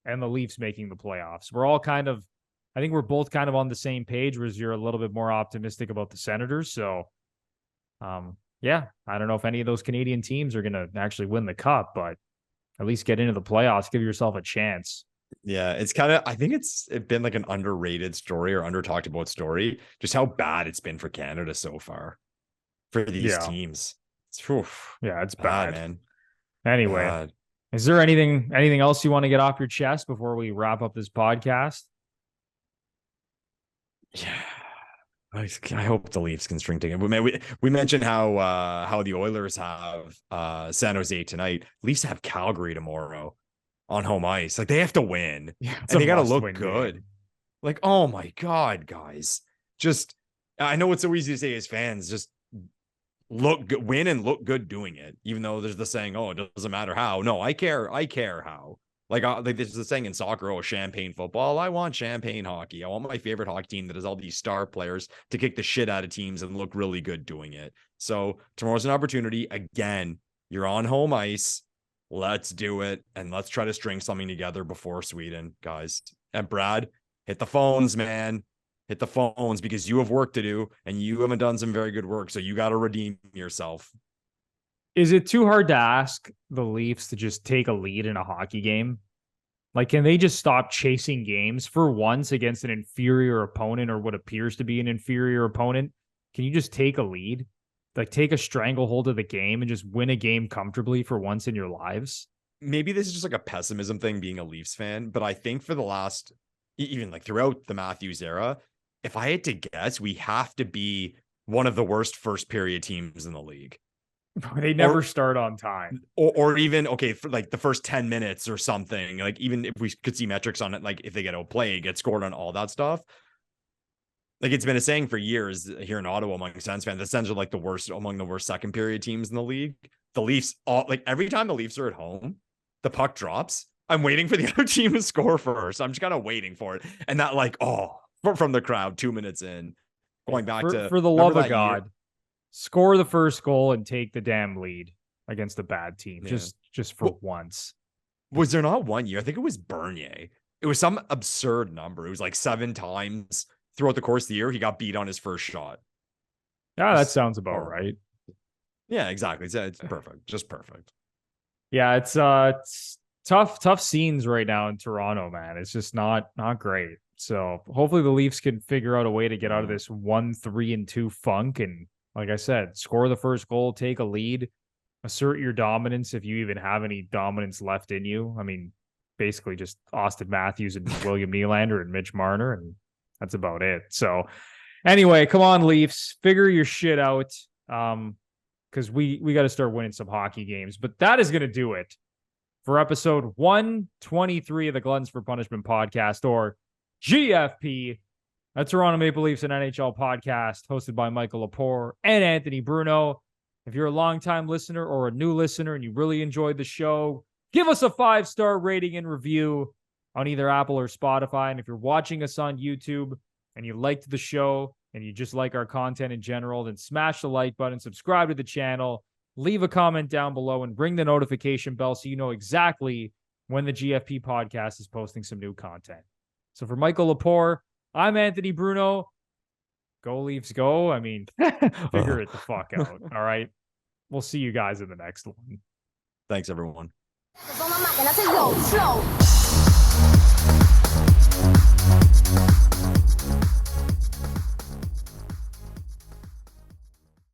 and the Leafs making the playoffs. We're all I think we're both kind of on the same page, whereas you're a little bit more optimistic about the Senators. So, yeah, I don't know if any of those Canadian teams are going to actually win the cup, but at least get into the playoffs, give yourself a chance. Yeah, it's kind of, I think it's been like an underrated story or under talked about story, just how bad it's been for Canada so far for these teams. It's bad, man. Anyway, bad. Is there anything else you want to get off your chest before we wrap up this podcast? Yeah. I hope the Leafs can string together. We mentioned how the Oilers have San Jose tonight. Leafs have Calgary tomorrow on home ice. Like they have to win. Yeah, and they got to look good. Game. Like, oh my God, guys. Just I know it's so easy to say as fans, just look good, win and look good doing it. Even though there's the saying, oh, it doesn't matter how. No, I care how. Like there's the saying in soccer, champagne football. I want champagne hockey. I want my favorite hockey team that has all these star players to kick the shit out of teams and look really good doing it. So tomorrow's an opportunity. Again, you're on home ice. Let's do it. And let's try to string something together before Sweden, guys. And Brad, hit the phones, man. Hit the phones because you have work to do and you haven't done some very good work. So you got to redeem yourself. Is it too hard to ask the Leafs to just take a lead in a hockey game? Like, can they just stop chasing games for once against an inferior opponent or what appears to be an inferior opponent? Can you just take a lead? Like, take a stranglehold of the game and just win a game comfortably for once in your lives? Maybe this is just like a pessimism thing being a Leafs fan, but I think for the last, even like throughout the Matthews era, if I had to guess, we have to be one of the worst first period teams in the league. They never start on time. Or even, okay, for like the first 10 minutes or something, like even if we could see metrics on it, like if they get outplayed, get scored on all that stuff. Like it's been a saying for years here in Ottawa among Sens fans, the Sens are like among the worst second period teams in the league. The Leafs, like every time the Leafs are at home, the puck drops. I'm waiting for the other team to score first. I'm just kind of waiting for it. And that from the crowd 2 minutes in, going back for the love of God. Score the first goal and take the damn lead against a bad team, just for once. Was there not one year? I think it was Bernier. It was some absurd number. It was like 7 times throughout the course of the year he got beat on his first shot. Yeah, that sounds about right. Yeah, exactly. It's perfect. Just perfect. Yeah, it's tough scenes right now in Toronto, man. It's just not great. So hopefully the Leafs can figure out a way to get out of this 1-3-2 funk. And like I said, score the first goal, take a lead, assert your dominance if you even have any dominance left in you. I mean, basically just Auston Matthews and William Nylander and Mitch Marner, and that's about it. So anyway, come on, Leafs, figure your shit out. Because we got to start winning some hockey games. But that is going to do it for episode 123 of the Gluttons For Punishment Podcast, or GFP, a Toronto Maple Leafs and NHL podcast hosted by Michael Lepore and Anthony Bruno. If you're a longtime listener or a new listener and you really enjoyed the show, give us a 5-star rating and review on either Apple or Spotify. And if you're watching us on YouTube and you liked the show and you just like our content in general, then smash the like button, subscribe to the channel, leave a comment down below, and ring the notification bell so you know exactly when the GFP podcast is posting some new content. So for Michael Lepore, I'm Anthony Bruno. Go Leafs, go. I mean, figure it the fuck out. All right. We'll see you guys in the next one. Thanks, everyone.